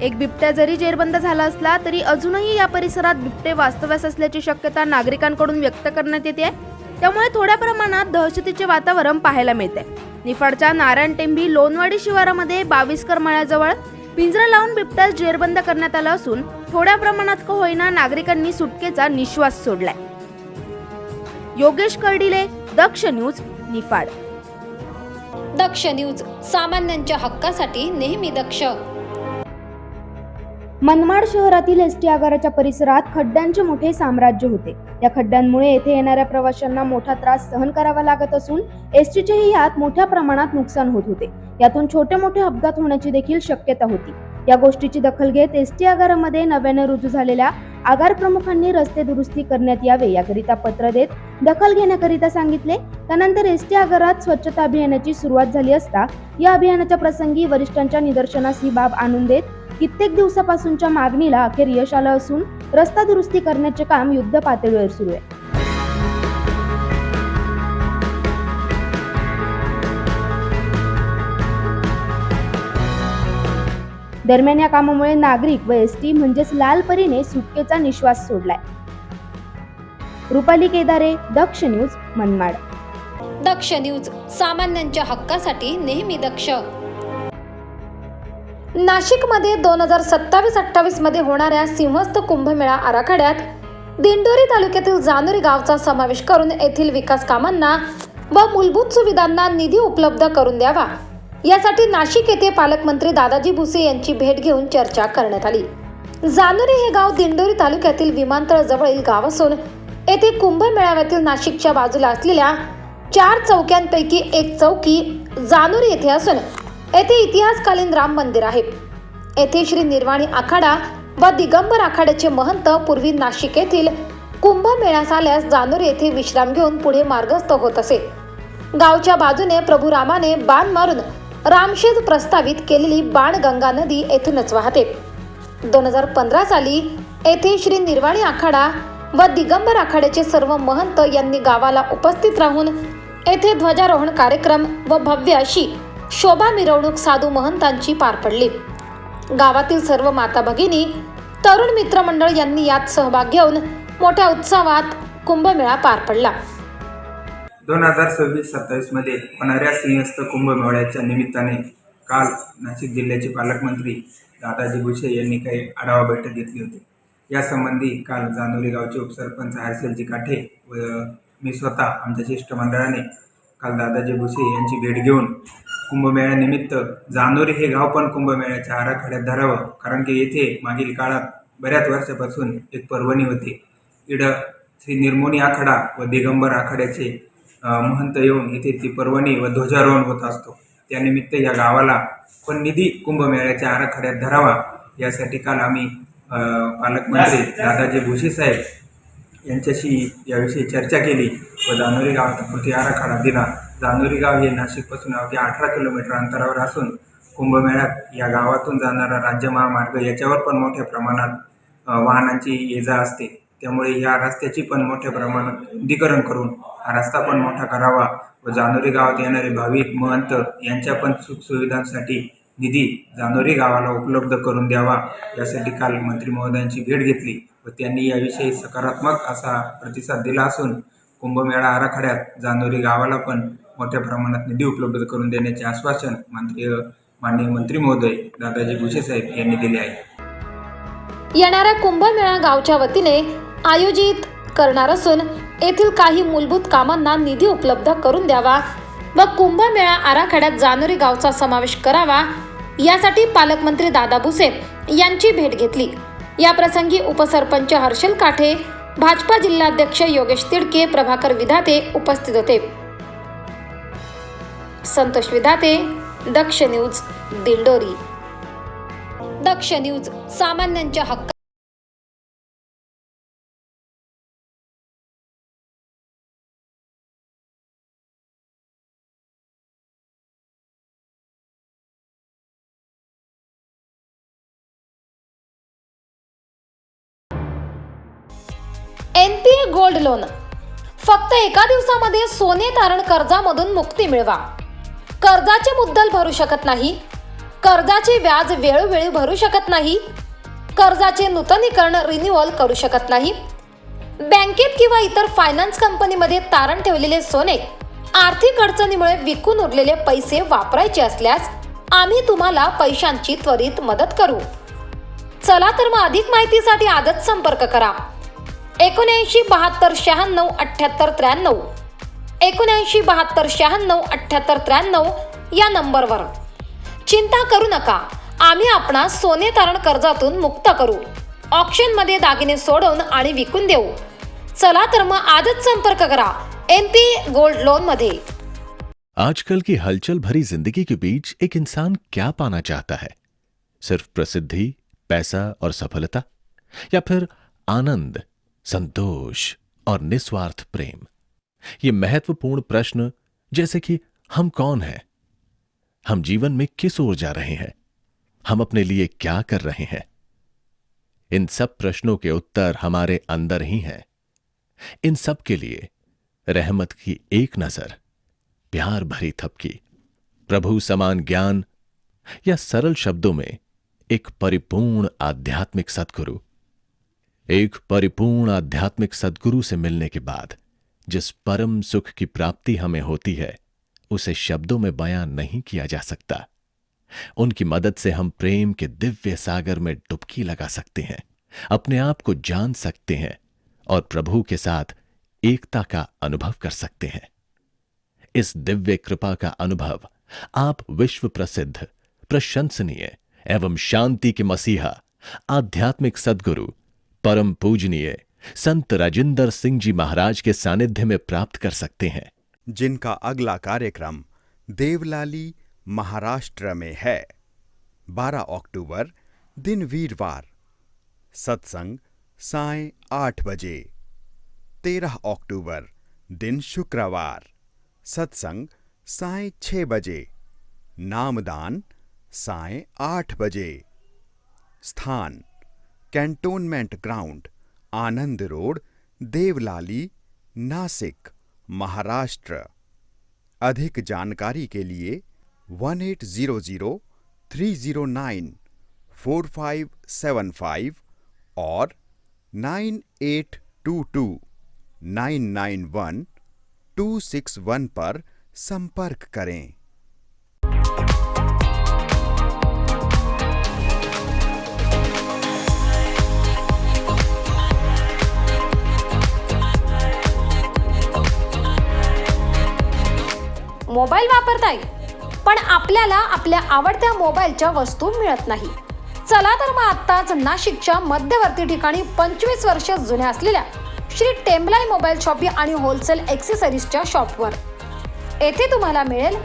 एक बिबट्या जरी जेरबंद झाला असला तरी अजूनही या परिसरात बिबटे वास्तव्यास असल्याची शक्यता नागरिकांकडून व्यक्त करण्यात येते. त्यामुळे थोड्या प्रमाणात दहशतीचे वातावरण पाहायला मिळते. निफाडच्या नारायण टेंबी लोणवाडी शिवारामध्ये 22 मळ्याजवळ पिंजरा लावून बिबट्यास जेरबंद करण्यात आला असून थोड्या प्रमाणात का होईना नागरिकांनी सुटकेचा निश्वास सोडलाय. योगेश कर्डिले, दक्ष न्यूज, निफाड. दक्ष न्यूज, सामान्यांच्या हक्कासाठी नेहमी दक्ष. मनमाड शहरातील एसटी आगाराच्या परिसरात खड्ड्यांचे मोठे साम्राज्य होते. या खड्ड्यांमुळे येथे येणाऱ्या प्रवाशांना मोठा त्रास सहन करावा लागत असून एसटीचेही यात मोठ्या प्रमाणात नुकसान होत होते. यातून छोटे मोठे अपघात होण्याची देखील शक्यता होती. या गोष्टीची दखल घेत एसटी आगारामध्ये नव्याने रुजू झालेल्या आगार प्रमुखांनी रस्ते दुरुस्ती करण्यात यावे याकरिता पत्र देत दखल घेण्याकरिता सांगितले. त्यानंतर एसटी आगारात स्वच्छता अभियानाची सुरुवात झाली असता या अभियानाच्या प्रसंगी वरिष्ठांच्या निदर्शनास ही बाब आणून देत कित्येक दिवसापासूनच्या मागणीला अखेर यश आलं असून रस्ता दुरुस्ती करण्याचे काम युद्ध पातळीवर सुरू आहे. दरम्यान या कामामुळे नागरिक व एसटी म्हणजेच लालपरीने सुटकेचा निश्वास सोडलाय. रुपाली केदारे, दक्ष न्यूज, मनमाड. दक्ष न्यूज, सामान्यांच्या हक्कासाठी नेहमी दक्ष. नाशिकमध्ये 2027-28 मध्ये होणाऱ्या सिंहस्थ कुंभमेळा आराखड्यात दिंडोरी तालुक्यातील जानोरी गावचा समावेश करून येथील विकास कामांना व मूलभूत सुविधांना निधी उपलब्ध करून द्यावा यासाठी नाशिक येथे पालकमंत्री दादाजी भुसे यांची भेट घेऊन चर्चा करण्यात आली. जानोरी हे गाव दिंडोरी तालुक्यातील विमानतळ जवळील गाव असून येथे कुंभमेळाव्यातील नाशिकच्या बाजूला असलेल्या 4 चौक्यांपैकी एक चौकी जानोरी येथे असून येथे इतिहासकालीन राम मंदिर आहे. येथे श्री निर्वाणी आखाडा व दिगंबर आखाड्याचे महंत पूर्वी नाशिक येथील कुंभमेळ्यास आल्यास जानोरी येथे विश्राम घेऊन पुढे मार्गस्थ होत असे. गावच्या बाजूने प्रभू रामाने बाण मारून रामशेज प्रस्तावित केलेली बाणगंगा नदी येथूनच वाहते. 2015 साली येथे श्री निर्वाणी आखाडा व दिगंबर आखाड्याचे सर्व महंत यांनी गावाला उपस्थित राहून येथे ध्वजारोहण कार्यक्रम व भव्य अशी शोभा मिरवणूक साधू महंतांची पार पडली. गावातील सर्व माता भगिनी, तरुण मित्रमंडळ यांनी यात सहभाग घेऊन मोठ्या उत्सवात कुंभमेळा पार पडला. 2026-27 मध्ये होणाऱ्या सिंहस्थ कुंभमेळ्याच्या निमित्ताने काल नाशिक जिल्ह्याचे पालकमंत्री दादाजी भुसे यांनी काही आढावा बैठक घेतली होती. यासंबंधी काल जानोरी गावचे उपसरपंच हर्षलजी काठे व मी स्वतः आमच्या शिष्टमंडळाने काल दादाजी भुसे यांची भेट घेऊन कुंभमेळ्यानिमित्त जानोरी हे गाव पण कुंभमेळ्याच्या आराखड्यात धरावं, कारण की येथे मागील काळात बऱ्याच वर्षापासून एक पर्वणी होती. इकडं श्री निर्मोणी आखाडा व दिगंबर आखाड्याचे महंत येऊन इथे ती पर्वणी व ध्वजारोहण होत असतो. त्यानिमित्त या गावाला पण निधी कुंभमेळ्याच्या आराखड्यात धरावा यासाठी काल आम्ही पालकमंत्री दादाजी भुसे साहेब यांच्याशी याविषयी चर्चा केली व जानोरी गावाचा कृती आराखडा दिला. जानोरी गाव हे नाशिकपासून अवघ्या 18 किलोमीटर अंतरावर असून कुंभमेळ्यात या गावातून जाणारा राज्य महामार्ग याच्यावर पण मोठ्या प्रमाणात वाहनांची ये-जा असते. त्यामुळे या रस्त्याची पण मोठ्या प्रमाणात रुंदीकरण करून हा रस्ता पण मोठा करावा व जानोरी गावात येणारे भाविक महंत यांच्या पण सुखसुविधांसाठी निधी जानोरी गावाला उपलब्ध करून द्यावा यासाठी काल मंत्री महोदयांची भेट घेतली व त्यांनी याविषयी सकारात्मक असा प्रतिसाद दिला असून कुंभमेळा आराखड्यात जानोरी गावाला पण मोठ्या प्रमाणात निधी उपलब्ध करून देण्याचे आश्वासन माननीय मंत्री महोदय दादाजी भुसे साहेब यांनी दिले आहे. येणाऱ्या कुंभमेळा गावच्या वतीने आयोजित करणार असून येथील काही मूलभूत कामांना निधी उपलब्ध करून द्यावा व कुंभमेळा आराखड्यात जानोरी गावचा समावेश करावा यासाठी पालकमंत्री दादा भुसे यांची भेट घेतली. या प्रसंगी उपसरपंच हर्षल काठे, भाजपा जिल्हाध्यक्ष योगेश तिडके, प्रभाकर विधाते उपस्थित होते. संतोष विधाते, दक्ष न्यूज, दिंडोरी. दक्ष न्यूज, सामान्यांच्या हक्क. NPA गोल्ड लोन, फक्त एका दिवसामध्ये सोने तारण कर्जामधून मुक्ती मिळवा. कर्जाचे मुद्दल भरू शकत नाही, कर्जाचे व्याज वेळोवेळी भरू शकत नाही, कर्जाचे नूतनीकरण रिन्युअल करू शकत नाही, बँकेत किंवा इतर फायनान्स कंपनीमध्ये तारण ठेवलेले सोने आर्थिक अडचणीमुळे विकून उरलेले पैसे वापरायचे असल्यास आम्ही तुम्हाला पैशांची त्वरित मदत करू. चला तर मग अधिक माहितीसाठी आजच संपर्क करा 79 72 96 78 93 79 72 96 78 93 या नंबरवर. चिंता करू नका, आम्ही आपणास सोने तारण कर्जातून मुक्त करू, ऑक्शनमध्ये दागिने सोडवून आणि विकून देऊ. चला तर मग आजच संपर्क करा NPA गोल्ड लोन मध्ये. आजकल की हलचल भरी जिंदगी के बीच एक इंसान क्या पाना चाहता है? सिर्फ प्रसिद्धि, पैसा और सफलता, या फिर आनंद, संतोष और निस्वार्थ प्रेम? ये महत्वपूर्ण प्रश्न, जैसे कि हम कौन हैं, हम जीवन में किस ओर जा रहे हैं, हम अपने लिए क्या कर रहे हैं, इन सब प्रश्नों के उत्तर हमारे अंदर ही हैं. इन सब के लिए रहमत की एक नजर, प्यार भरी थपकी, प्रभु समान ज्ञान, या सरल शब्दों में एक परिपूर्ण आध्यात्मिक सद्गुरु. एक परिपूर्ण आध्यात्मिक सद्गुरु से मिलने के बाद जिस परम सुख की प्राप्ति हमें होती है, उसे शब्दों में बयां नहीं किया जा सकता. उनकी मदद से हम प्रेम के दिव्य सागर में डुबकी लगा सकते हैं, अपने आप को जान सकते हैं और प्रभु के साथ एकता का अनुभव कर सकते हैं. इस दिव्य कृपा का अनुभव आप विश्व प्रसिद्ध, प्रशंसनीय एवं शांति के मसीहा, आध्यात्मिक सद्गुरु, परम पूजनीय संत राजिंदर सिंह जी महाराज के सानिध्य में प्राप्त कर सकते हैं, जिनका अगला कार्यक्रम देवलाली, महाराष्ट्र में है. 12 अक्टूबर, दिन वीरवार, सत्संग साय 8 बजे. 13 अक्टूबर, दिन शुक्रवार, सत्संग साय 6 बजे. नामदान साय 8 बजे. स्थान कैंटोनमेंट ग्राउंड, आनंद रोड, देवलाली, नासिक, महाराष्ट्र. अधिक जानकारी के लिए 1800-309-4575 और 9822-991-261 पर संपर्क करें. मोबाईल वापरताय पण आपल्याला आपल्या आवडत्या मोबाईलच्या वस्तू मिळत नाही. चला तर मग आत्ताच नाशिकच्या मध्यवर्ती ठिकाणी 25 वर्ष जुन्या असलेल्या श्री टेम्बलाई मोबाईल शॉपी आणि होलसेल ॲक्सेसरीजच्या शॉपवर. येथे तुम्हाला मिळेल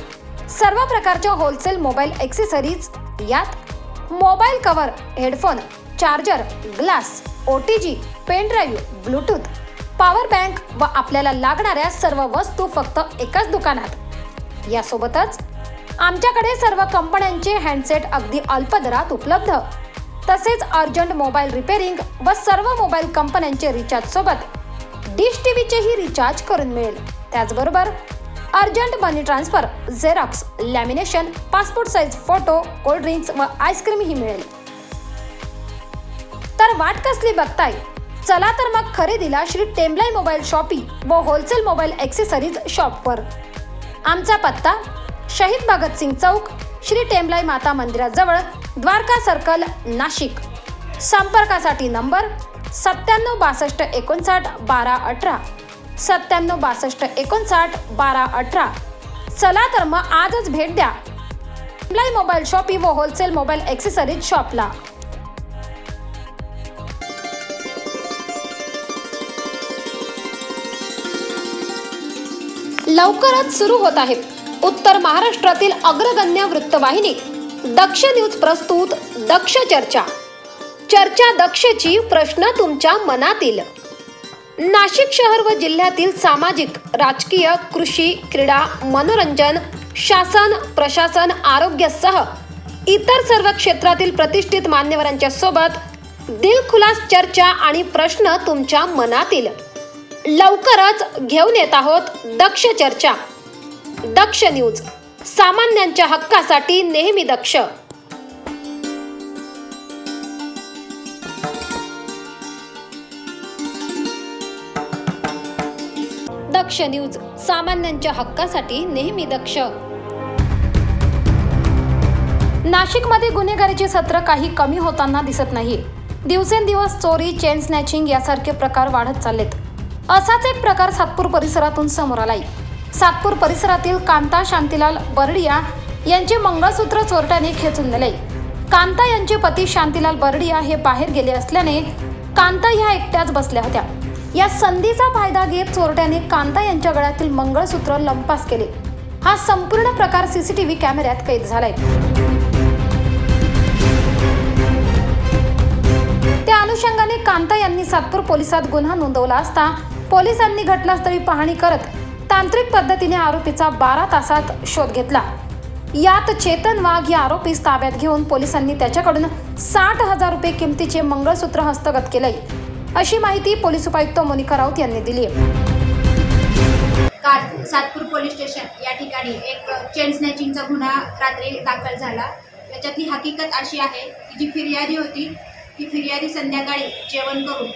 सर्व प्रकारच्या होलसेल मोबाईल ॲक्सेसरीज. यात mobile cover, headphone, charger, glass, OTG, pen drive, Bluetooth, power bank व आपल्याला लागणाऱ्या सर्व वस्तू फक्त एकाच दुकानात. यासोबतच आमच्याकडे सर्व कंपन्यांचे हँडसेट अगदी अल्प दरात उपलब्ध. तसेच अर्जंट मोबाईल रिपेअरिंग व सर्व मोबाईल कंपन्यांचे रिचार्ज सोबत डिश टीव्हीचेही रिचार्ज करून मिळेल. त्याचबरोबर urgent money transfer, xerox, lamination, passport size photo, cold drinks व आईस्क्रीमही मिळेल. तर वाट कसली बघताय? चला तर मग खरेदीला श्री टेम्बलाई मोबाईल शॉपी व होलसेल मोबाईल ॲक्सेसरीज शॉपवर. आमचा पत्ता शहीद भगतसिंग चौक, श्री टेम्बलाई माता मंदिराजवळ, द्वारका सर्कल, नाशिक. संपर्कासाठी नंबर 9762591218, 9762591218. चला तर मग आजच भेट द्या टेम्बलाई मोबाईल शॉपी व होलसेल मोबाईल ॲक्सेसरीज शॉपला. लवकरच सुरू होत आहे उत्तर महाराष्ट्रातील अग्रगण्य वृत्तवाहिनी दक्ष न्यूज प्रस्तुत दक्ष चर्चा. चर्चा दक्षची, प्रश्न तुमच्या मनातील. नाशिक शहर व जिल्ह्यातील सामाजिक, राजकीय, कृषी, क्रीडा, मनोरंजन, शासन, प्रशासन, आरोग्यासह इतर सर्व क्षेत्रातील प्रतिष्ठित मान्यवरांच्या सोबत दिलखुलास चर्चा आणि प्रश्न तुमच्या मनातील. लवकरच घेऊन येत आहोत दक्ष चर्चा. दक्ष न्यूज, सामान्यांच्या हक्कासाठी नेहमी दक्ष. दक्ष न्यूज, सामान्यांच्या हक्कासाठी नेहमी दक्ष. नाशिकमध्ये गुन्हेगारीचे सत्र काही कमी होताना दिसत नाही. दिवसेंदिवस चोरी, चेन स्नॅचिंग यासारखे प्रकार वाढत चाललेत. असाच एक प्रकार सातपूर परिसरातून समोर आलाय. सातपूर परिसरातील कांता शांतीलाल बरडिया यांचे मंगळसूत्र चोरट्याने खेचून नेले. कांता यांचे पती शांतीलाल बरडिया हे बाहेर गेले असल्याने कांता ह्या एकट्याच बसल्या होत्या. या संधीचा फायदा घेत चोरट्याने कांता यांच्या गळ्यातील मंगळसूत्र लंपास केले. हा संपूर्ण प्रकार CCTV कॅमेऱ्यात कैद झालाय. त्या अनुषंगाने कांता यांनी सातपूर पोलिसात गुन्हा नोंदवला असता पोलिसांनी घटनास्थळी पाहणी करत तांत्रिक पद्धतीने आरोपीचा 12 तासात शोध घेतला. यात चेतन वाघ या आरोपीस ताब्यात घेऊन पोलिसांनी त्याच्याकडून 60,000 रुपये किमतीचे मंगळसूत्र हस्तगत केले, अशी माहिती पोलीस उपायुक्त मोनिका राऊत यांनी दिली. काल सातपूर पोलीस स्टेशन या ठिकाणी एक चेन स्नॅचिंगचा गुन्हा रात्री दाखल झाला. याच्यातली हकीकत अशी आहे की जी फिर्यादी होती ती फिर्यादी संध्याकाळी जेवण करून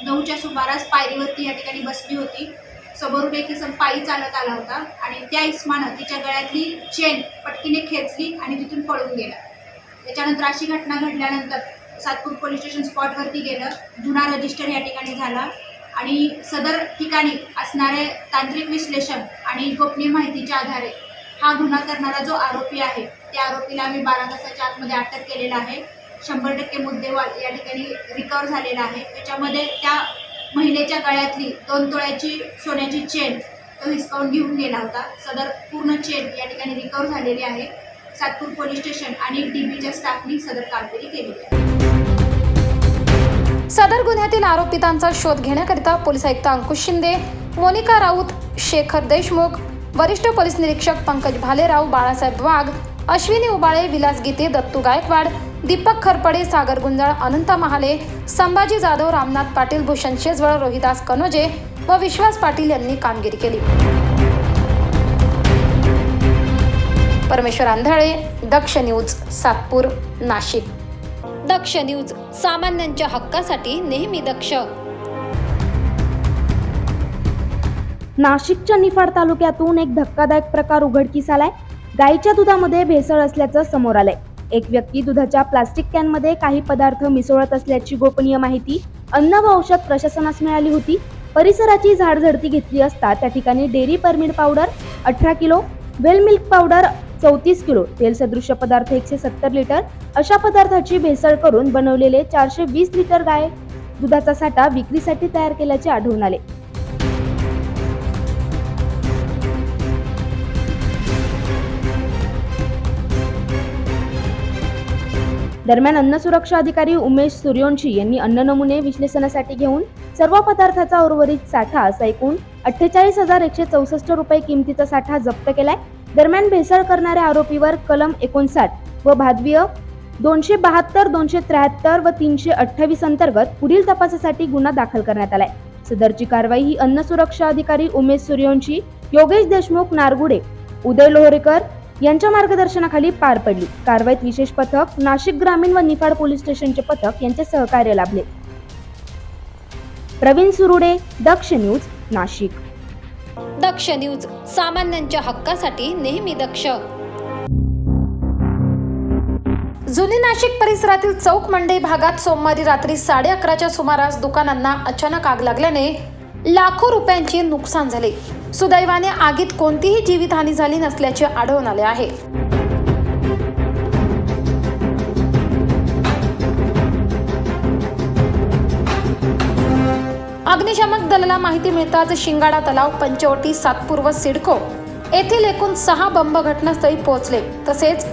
9च्या सुमारास पायरीवरती या ठिकाणी बसली होती. समोरून एक इसम पायी चालत आला होता आणि त्या इस्मानं तिच्या गळ्यातली चेन पटकीने खेचली आणि तिथून पळून गेला. त्याच्यानंतर अशी घटना घडल्यानंतर सातपूर पोलीस स्टेशन स्पॉटवरती गेलं. गुन्हा रजिस्टर या ठिकाणी झाला आणि सदर ठिकाणी असणारे तांत्रिक विश्लेषण आणि गोपनीय माहितीच्या आधारे हा गुन्हा करणारा जो आरोपी आहे त्या आरोपीला आम्ही 12 तासाच्या आतमध्ये अटक केलेला आहे. 100% मुद्देमाल या ठिकाणी रिकवर झालेला आहे. त्याच्यामध्ये त्या महिलेच्या गळ्यातली 2 तोळ्याची सोन्याची चेन तो हिसकावून घेऊन गेला होता. सदर पूर्ण चेन या ठिकाणी रिकवर झालेली आहे. सातपूर पोलीस स्टेशन आणि DBच्या स्टाफनी सदर कामगिरी केलेली आहे. सदर गुन्ह्यातील आरोपितांचा शोध घेण्याकरिता पोलीस आयुक्त अंकुश शिंदे, मोनिका राऊत, शेखर देशमुख, वरिष्ठ पोलीस निरीक्षक पंकज भालेराव, बाळासाहेब वाघ, अश्विनी उबाळे, विलास गीते, दत्तू गायकवाड, दीपक खरपडे, सागर गुंजाळ, अनंता महाले, संभाजी जाधव, रामनाथ पाटील, भूषण शेजवळ, रोहिदास कनोजे व विश्वास पाटील यांनी कामगिरी केली. परमेश्वर आंधळे, दक्ष न्यूज, सातपूर, नाशिक. दक्ष न्यूज, सामान्यांच्या हक्कासाठी नेहमी दक्ष. नाशिकच्या निफाड तालुक्यातून एक धक्कादायक प्रकार उघडकीस आलाय. गाईच्या दुधामध्ये भेसळ असल्याचं समोर आलंय. एक व्यक्ती दुधाच्या प्लास्टिक कॅनमध्ये काही पदार्थ मिसळत असल्याची गोपनीय माहिती अन्न व औषध प्रशासनास मिळाली होती. परिसराची झाडझडती घेतली असता त्या ठिकाणी डेअरी परमिट पावडर 18 किलो, वेल मिल्क पावडर 34 किलो, तेल सदृश्य पदार्थ 170 लिटर अशा पदार्थाची भेसळ करून बनवलेले 420 लिटर गाय दुधाचा साठा विक्रीसाठी तयार केल्याचे आढळून आले. दरम्यान अन्न सुरक्षा अधिकारी उमेश सूर्यवंशी यांनी अन्न नमुने विश्लेषणासाठी घेऊन सर्व पदार्थाचा उर्वरित साठा असा एकूण 48,164 रुपये किमतीचा साठा जप्त केलाय. दरम्यान भेसळ करणाऱ्या आरोपीवर कलम 59 व भादवीय 272, 273 व 328 अंतर्गत पुढील तपासासाठी गुन्हा दाखल करण्यात आलाय. सदरची कारवाई ही अन्न सुरक्षा अधिकारी उमेश सूर्यवंशी, योगेश देशमुख नारगुडे, उदय लोहरेकर यांच्या मार्गदर्शनाखाली पार पडली. कारवाईत विशेष पथक, नाशिक ग्रामीण व निफाड पोलीस स्टेशनचे पथक यांचे सहकार्य लाभले. प्रवीण सुरुडे, दक्ष न्यूज, नाशिक. दक्ष न्यूज, सामान्यांच्या हक्कासाठी नेहमी दक्ष. जुनी नाशिक परिसरातील चौक मंडई भागात सोमवारी रात्री 11:30च्या सुमारास दुकानांना अचानक आग लागल्याने लाखो रुपयांचे नुकसान झाले. सुदैवाने आगीत कोणतीही जीवितहानी झाली नसल्याचे आढळून आले आहे. अग्निशामक दलाला माहिती मिळताच शिंगाडा तलाव, पंचवटी, सातपूर व सिडको येथील एकूण 6 बंब घटनास्थळी पोहोचले. तसेच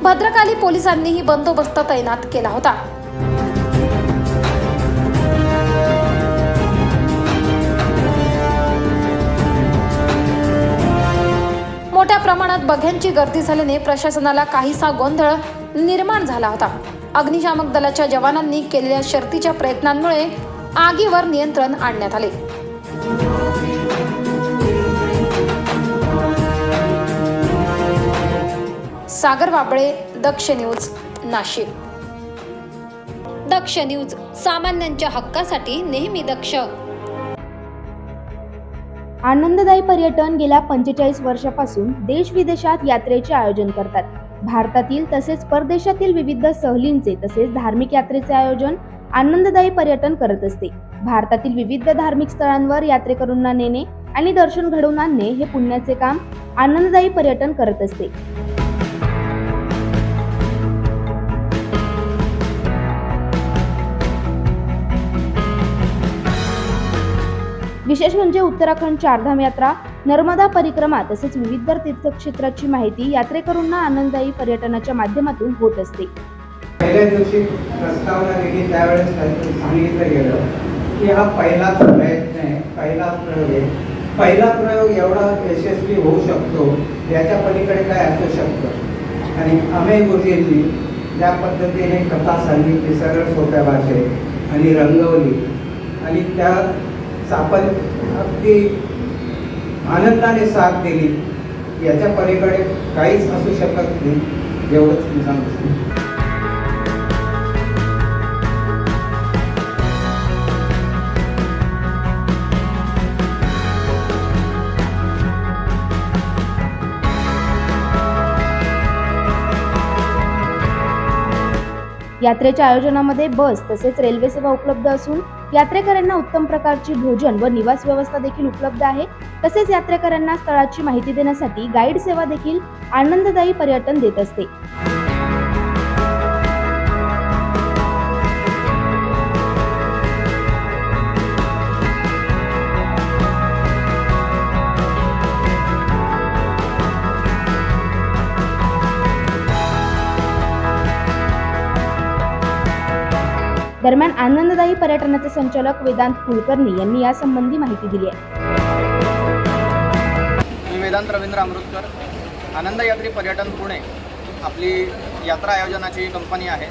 भद्रकाली पोलिसांनीही बंदोबस्त तैनात केला होता. मोठ्या प्रमाणात बघ्यांची गर्दी झाल्याने प्रशासनाला काहीसा गोंधळ निर्माण झाला होता. अग्निशामक दलाच्या जवानांनी केलेल्या शर्थीच्या प्रयत्नांमुळे आगीवर नियंत्रण आणण्यात आले. सागर वाबळे, दक्ष न्यूज, नाशिक. दक्ष न्यूज, सामान्यांच्या हक्कासाठी नेहमी दक्ष. आनंददायी पर्यटन गेल्या 45 वर्षापासून देश विदेशात यात्रेचे आयोजन करतात. भारतातील तसेच परदेशातील विविध सहलींचे तसेच धार्मिक यात्रेचे आयोजन आनंददायी पर्यटन करत असते. भारतातील विविध धार्मिक स्थळांवर यात्रेकरूंना नेणे आणि दर्शन घडवून आणणे हे पुण्याचे काम आनंददायी पर्यटन करत असते. विशेष म्हणजे उत्तराखंड चारधाम यात्रा, नर्मदा परिक्रमा तसेच विविध तीर्थक्षेत्राची माहिती यात्रेकरूंना आनंददायी पर्यटनाच्या माध्यमातून होत असते. पहिल्या दिवशी प्रस्तावना दिली त्यावेळेस सांगितलं गेलं की हा पहिलाच प्रयत्न आहे, पहिलाच प्रयोग आहे. पहिला प्रयोग एवढा यशस्वी होऊ शकतो याच्या पलीकडे काय असू शकतं. आणि अमेय गुरुजींनी ज्या पद्धतीने कथा सांगितली सरळ सोप्या भाषेत आणि रंगवली आणि त्या सापन अगदी आनंदाने साथ दिली, याच्या पलीकडे काहीच असू शकत नाही एवढंच मी सांगतो. यात्रेच्या आयोजनामध्ये बस तसेच रेल्वे सेवा उपलब्ध असून यात्रेकऱ्यांना उत्तम प्रकारची भोजन व निवास व्यवस्था देखील उपलब्ध आहे. तसेच यात्रेकऱ्यांना स्थळाची माहिती देण्यासाठी गाईड सेवा देखील आनंददायी पर्यटन देत असते. दरम्यान आनंददायी पर्यटनाचे संचालक वेदांत कुलकर्णी यांनी यासंबंधी माहिती दिली आहे. मी वेदांत रवींद्र अमृतकर, आनंद यात्री पर्यटन पुणे आपली यात्रा आयोजनाची कंपनी आहे.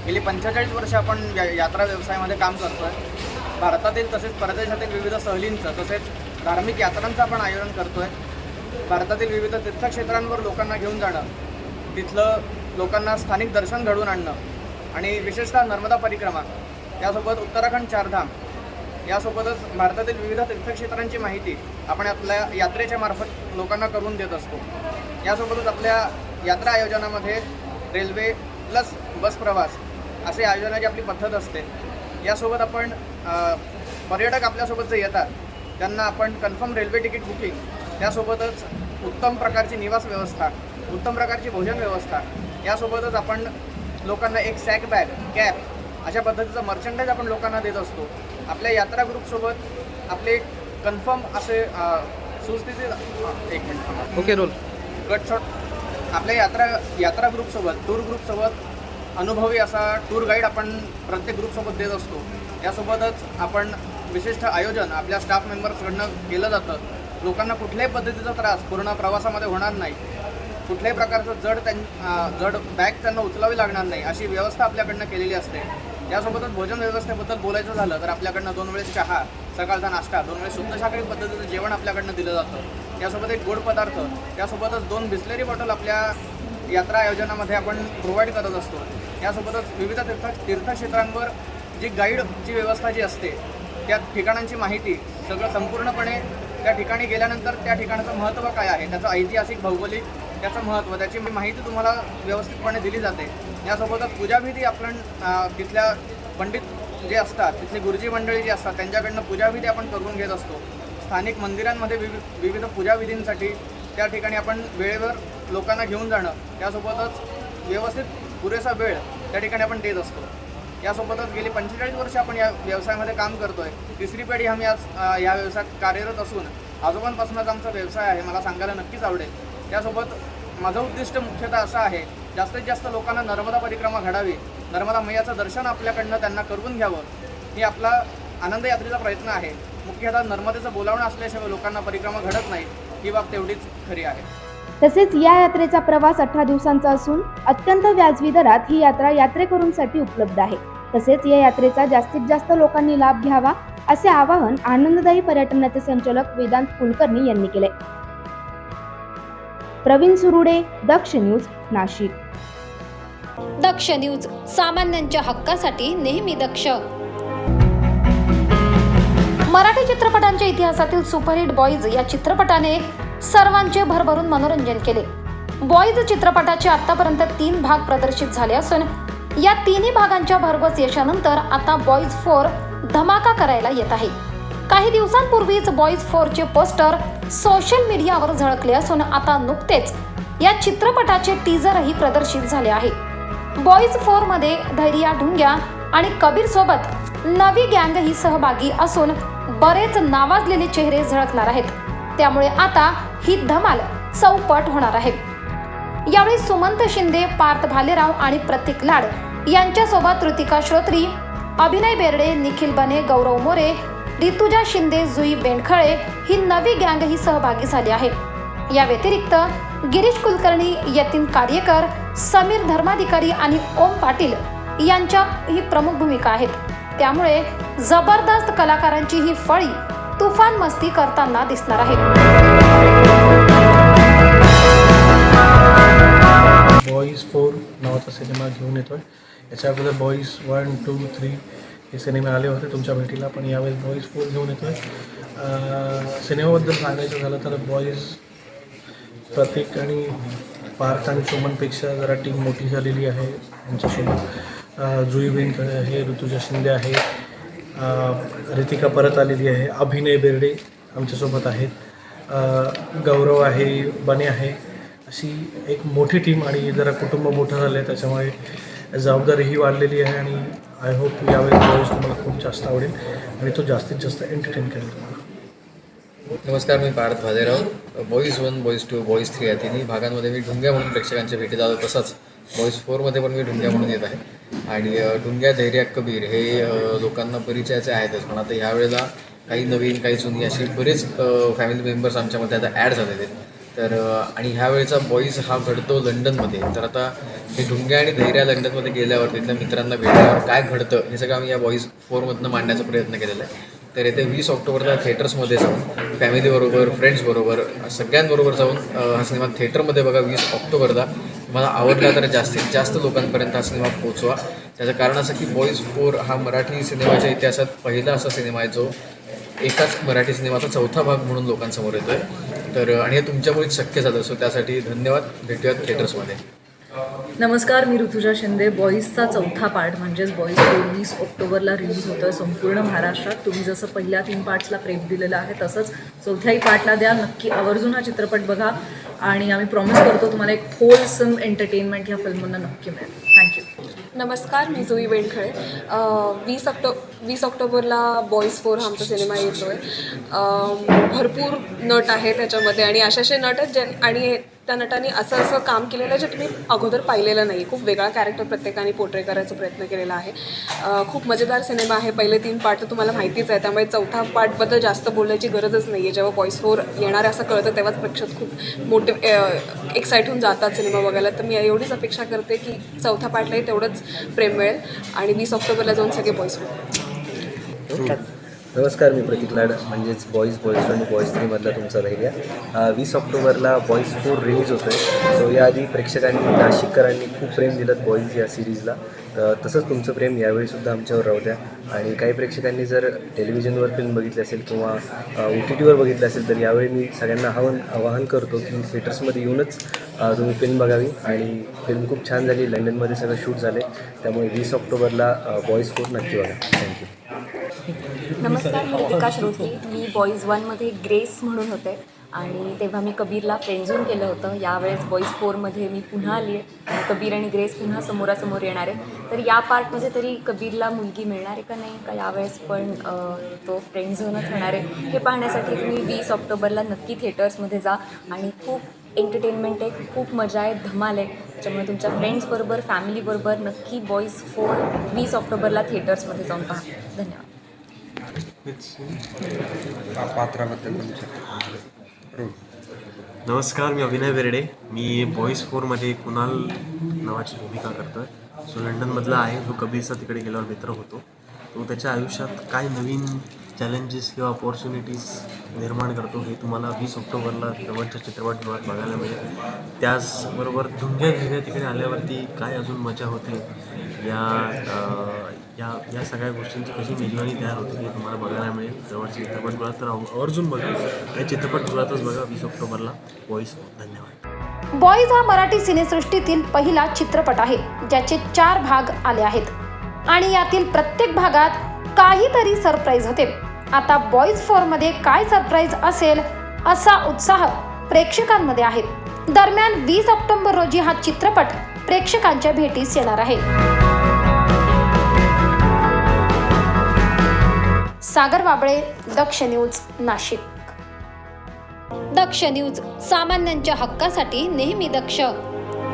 गेली 45 वर्ष आपण यात्रा व्यवसायामध्ये काम करतो आहे. भारतातील तसेच परदेशातील विविध सहलींचं तसेच धार्मिक यात्रांचं आपण आयोजन करतो आहे. भारतातील विविध तीर्थक्षेत्रांवर लोकांना घेऊन जाणं, तिथलं लोकांना स्थानिक दर्शन घडवून आणणं आणि विशेषतः नर्मदा परिक्रमा, त्यासोबत उत्तराखंड चारधाम, यासोबतच भारतातील विविध तीर्थक्षेत्रांची माहिती आपण आपल्या यात्रेच्या मार्फत लोकांना करून देत असतो. यासोबतच आपल्या यात्रा आयोजनामध्ये रेल्वे प्लस बस प्रवास असे आयोजनाची आपली पद्धत असते. यासोबत आपण पर्यटक आपल्यासोबत जे येतात त्यांना आपण कन्फर्म रेल्वे तिकीट बुकिंग, त्यासोबतच उत्तम प्रकारची निवास व्यवस्था, उत्तम प्रकारची भोजन व्यवस्था, यासोबतच आपण लोकांना एक सॅक बॅग, कॅप अशा पद्धतीचं मर्चंडाईज आपण लोकांना देत असतो. आपल्या यात्रा ग्रुपसोबत आपले कन्फर्म असे सुस्थितीत एक minute okay roll cut shot आपल्या यात्रा ग्रुपसोबत टूर ग्रुपसोबत अनुभवी असा टूर गाईड आपण प्रत्येक ग्रुपसोबत देत असतो. यासोबतच आपण विशिष्ट आयोजन आपल्या स्टाफ मेंबर्सकडनं केलं जातं. लोकांना कुठल्याही पद्धतीचा त्रास पूर्ण प्रवासामध्ये होणार नाही, कुठल्याही प्रकारचं जड बॅग त्यांना उचलावी लागणार नाही अशी व्यवस्था आपल्याकडनं केलेली असते. यासोबतच भोजन व्यवस्थेबद्दल बोलायचं झालं तर आपल्याकडनं 2 वेळेस चहा, सकाळचा नाश्ता, 2 वेळेस शुद्ध शाकाहारी पद्धतीचं जेवण आपल्याकडनं दिलं जातं. त्यासोबत एक गोड पदार्थ, त्यासोबतच 2 बिस्लेरी बॉटल आपल्या यात्रा आयोजनामध्ये आपण प्रोव्हाइड करत असतो. यासोबतच विविध तीर्थक्षेत्रांवर जी गाईडची व्यवस्था जी असते त्या ठिकाणांची माहिती सगळं संपूर्णपणे त्या ठिकाणी गेल्यानंतर त्या ठिकाणाचं महत्त्व काय आहे, त्याचं ऐतिहासिक भौगोलिक त्याचं महत्त्व, त्याची माहिती तुम्हाला व्यवस्थितपणे दिली जाते. यासोबतच पूजाविधी आपण तिथल्या पंडित जे असतात, तिथली गुरुजी मंडळी जी असतात त्यांच्याकडनं पूजाविधी आपण करून घेत असतो. स्थानिक मंदिरांमध्ये विविध पूजाविधींसाठी त्या ठिकाणी आपण वेळेवर लोकांना घेऊन जाणं, त्यासोबतच व्यवस्थित पुरेसा वेळ त्या ठिकाणी आपण देत असतो. यासोबतच गेली 45 वर्ष आपण या व्यवसायामध्ये काम करतो आहे. 3री पिढी आम्ही आज या व्यवसायात कार्यरत असून आजोबांपासूनच आमचा व्यवसाय आहे, मला सांगायला नक्कीच आवडेल. त्यासोबत माझं उद्दिष्ट मुख्यतः असं आहे, जास्तीत जास्त लोकांना नर्मदा परिक्रमा घडावी, नर्मदा मैयाचं दर्शन आपल्याकडनं त्यांना करून घ्यावं, ही आपला आनंद यात्रेचा प्रयत्न आहे. मुख्यतः नर्मदेचं बोलावणं असल्याशिवाय लोकांना परिक्रमा घडत नाही, ही बाब तेवढीच खरी आहे. तसेच या यात्रेचा प्रवास 18 दिवसांचा असून अत्यंत व्याजवी दरात ही यात्रा यात्रेकरूंसाठी उपलब्ध आहे. तसेच या यात्रेचा जास्तीत जास्त लोकांनी लाभ घ्यावा असे आवाहन आनंददायी पर्यटनाचे संचालक वेदांत कुलकर्णी यांनी केले. प्रवीण सुरुडे, दक्ष न्यूज, नाशिक. दक्ष न्यूज, सामान्यांच्या हक्कासाठी नेहमी दक्ष. मराठी चित्रपटांच्या इतिहासातील सुपरहिट बॉईज या चित्रपटाने सर्वांचे भरभरून मनोरंजन केले. बॉईज चित्रपटाचे आतापर्यंत 3 भाग प्रदर्शित झाले असून या 3ही भागांच्या भरघोस यशानंतर आता बॉईज 4 धमाका करायला येत आहे. काही दिवसांपूर्वीच बॉईज 4चे पोस्टर सोशल मीडियावर झळकले असून आता नुकतेच या चित्रपटाचे टीजरही प्रदर्शित झाले आहे. बॉईज 4 मध्ये धैर्या ढुंग्या आणि कबीर सोबत नवी गँग ही सहभागी असून बरेच नावाजलेले चेहरे झळकणार आहेत. त्यामुळे आता ही धमाल चौपट होणार आहे. यावेळी सुमंत शिंदे, पार्थ भालेराव आणि प्रतीक लाड यांच्यासोबत ऋतिका श्रोत्री, अभिनय बेर्डे, निखिल बने, गौरव मोरे, ऋतुजा शिंदे, जुई बेंडखळे ही नवी गँग ही सहभागी झाली आहे. या व्यतिरिक्त गिरीश कुलकर्णी, यतीन कार्यकर, समीर धर्माधिकारी आणि ओम पाटील यांच्या ही प्रमुख भूमिका आहेत. त्यामुळे जबरदस्त कलाकारांची ही फळी तुफान मस्ती करताना दिसणार आहे. बॉईज 4 नावाचा सिनेमा घेऊन येतोय. याच्या अगोदर बॉईज 1, 2, 3 हे सिनेमे आले होते तुमच्या भेटीला, पण यावेळेस बॉईज 4 घेऊन येतोय. सिनेमाबद्दल सांगायचं झालं तर बॉईज प्रतीक आणि पार्थ आणि सुमनपेक्षा जरा टीम मोठी झालेली आहे. यांच्यासोबत जुई बेंडखळे आहे, ऋतुजा शिंदे आहे, ऋतिका परत आलेली आहे, अभिनय बेर्डे आमच्यासोबत आहेत, गौरव आहे, बने आहे. अशी एक मोठी टीम आणि जरा कुटुंब मोठं झालं आहे, त्याच्यामुळे जबाबदारीही वाढलेली आहे. आणि आय होप यावेळेस बॉईज तुम्हाला खूप जास्त आवडेल आणि तो जास्तीत जास्त एंटरटेन करेल तुम्हाला. नमस्कार, मी Parth Bhalerao. Boys 1, boys 2, boys 3 या 3ही भागांमध्ये मी ढुंग्या म्हणून प्रेक्षकांच्या भेटी जातो. तसंच बॉईज 4मध्ये पण मी ढुंग्या म्हणून येत आहे. आणि ढुंग्या, धैर्या, कबीर हे लोकांना परिचयाचे आहेतच, पण आता ह्यावेळेला काही नवीन, काही जुनी अशी बरेच फॅमिली मेंबर्स आमच्यामध्ये आता ॲड झालेले आहेत. तर आणि ह्यावेळेचा बॉईज हा घडतो लंडनमध्ये. तर आता हे ढुंग्या आणि धैर्या लंडनमध्ये गेल्यावर तिथल्या मित्रांना भेटल्यावर काय घडतं हे सगळं आम्ही या बॉईज 4मधनं मांडण्याचा प्रयत्न केलेला आहे. तर येते 20 ऑक्टोबरला थिएटर्समध्ये जाऊन फॅमिलीबरोबर, फ्रेंड्सबरोबर, सगळ्यांबरोबर जाऊन हा सिनेमा थिएटरमध्ये बघा 20 ऑक्टोबरला. मला आवडला तर जास्तीत जास्त लोकांपर्यंत हा सिनेमा पोहोचवा. त्याचं कारण असं की बॉईज 4 हा मराठी सिनेमाच्या इतिहासात पहिला असा सिनेमा आहे जो एकाच मराठी सिनेमाचा 4था भाग म्हणून लोकांसमोर येतो आहे. तर आणि हे तुमच्यामुळेच शक्य झालं. सो त्यासाठी धन्यवाद. भेटूयात थिएटर्समध्ये. नमस्कार, मी ऋतुजा शिंदे. बॉईजचा 4था पार्ट म्हणजेच बॉईज 4 20 ऑक्टोबरला रिलीज होतो आहे संपूर्ण महाराष्ट्रात. तुम्ही जसं पहिल्या 3 पार्ट्सला प्रेम दिलेलं आहे तसंच 4थ्याही पार्टला द्या. नक्की आवर्जून हा चित्रपट बघा आणि आम्ही प्रॉमिस करतो तुम्हाला एक होलसम एंटरटेनमेंट ह्या फिल्ममधून नक्की मिळेल. थँक्यू. नमस्कार, मी जुई वेणखळे. 20 ऑक्टोबरला बॉईज 4 हा आमचा सिनेमा येतो आहे. भरपूर नट आहे त्याच्यामध्ये आणि असे नट आहेत आणि त्या नटांनी असं काम केलेलं आहे जे तुम्ही अगोदर पाहिलेलं नाही. खूप वेगळा कॅरेक्टर प्रत्येकाने पोर्ट्रे करायचा प्रयत्न केलेला आहे. खूप मजेदार सिनेमा आहे. पहिले 3 पार्ट तर तुम्हाला माहितीच आहे, त्यामुळे चौथा पार्टबद्दल जास्त बोलायची गरजच नाही आहे. जेव्हा बॉईज 4 येणार आहे असं कळतं तेव्हाच प्रेक्षक खूप एक्साईट होऊन जातात सिनेमा बघायला. तर मी एवढीच अपेक्षा करते की चौथा पार्टलाही तेवढंच प्रेम मिळेल आणि 20 ऑक्टोबरला जाऊन सगळे बॉईज 4. नमस्कार, मी प्रतीक लाड म्हणजेच बॉईज 1 आणि बॉईज 3 मधला तुमचा धैर्य. 20 ऑक्टोबरला बॉईज 4 रिलीज होतो आहे. सो याआधी प्रेक्षकांनी नाशिककरांनी खूप प्रेम दिलं बॉईज या सिरीजला. तसंच तुमचं प्रेम यावेळीसुद्धा आमच्यावर राहू द्या. आणि काही प्रेक्षकांनी जर टेलिव्हिजनवर फिल्म बघितली असेल किंवा OTTवर बघितलं असेल तर यावेळी मी सगळ्यांना आवाहन करतो की थिएटर्समध्ये येऊनच तुम्ही फिल्म बघावी. आणि फिल्म खूप छान झाली. लंडनमध्ये सगळं शूट झाले, त्यामुळे 20 ऑक्टोबरला बॉईज 4 नक्की बघा. थँक्यू. नमस्कार, मी रितिका श्रोती. मी बॉईज 1मध्ये ग्रेस म्हणून होते आणि तेव्हा मी कबीरला फ्रेंडझोन केलं होतं. यावेळेस बॉईज 4मध्ये मी पुन्हा आली आहे. कबीर आणि ग्रेस पुन्हा समोरासमोर येणार आहे. तर या पार्टमध्ये तरी कबीरला मुलगी मिळणार आहे का नाही का यावेळेस पण तो फ्रेंडझोनच होणार आहे हे पाहण्यासाठी तुम्ही 20 ऑक्टोबरला नक्की थिएटर्समध्ये जा. आणि खूप एंटरटेनमेंट आहे, खूप मजा आहे, धमाल आहे. त्याच्यामुळे तुमच्या फ्रेंड्सबरोबर फॅमिलीबरोबर नक्की बॉईज 4 20 ऑक्टोबरला थिएटर्समध्ये जाऊन पहा. धन्यवाद. नमस्कार, मी अभिनय बेर्डे. मी बॉईज 4मध्ये कुणाल नावाची भूमिका करतो आहे. सो लंडनमधला आहे, जो कबीरचा तिकडे गेल्यावर मित्र होतो. तो त्याच्या आयुष्यात काय नवीन चॅलेंजेस किंवा अपॉर्च्युनिटीज निर्माण करतो हे तुम्हाला 20 ऑक्टोबरला जवळच्या चित्रपटगृहात बघायला मिळेल. त्याचबरोबर धुंग्या तिकडे आल्यावरती काय अजून मजा होते या सगळ्या गोष्टींची कशी मेजवानी तयार होते हे तुम्हाला बघायला मिळेल जवळच्या चित्रपटगृहात. तर आवर्जून बघा आणि चित्रपटगृहातच बघा 20 ऑक्टोबरला बॉईज 4. धन्यवाद. बॉईज हा मराठी सिनेसृष्टीतील पहिला चित्रपट आहे ज्याचे 4 भाग आले आहेत आणि यातील प्रत्येक भागात काहीतरी सरप्राईज होते. आता बॉईज 4 मध्ये काय सरप्राईज असेल असा उत्साह प्रेक्षकांमध्ये आहे. दरम्यान 20 ऑक्टोबर रोजी हा चित्रपट प्रेक्षकांच्या भेटीस येणार आहे. सागर वाबळे, दक्ष न्यूज, नाशिक. दक्ष न्यूज, सामान्यांच्या हक्कासाठी नेहमी दक्ष.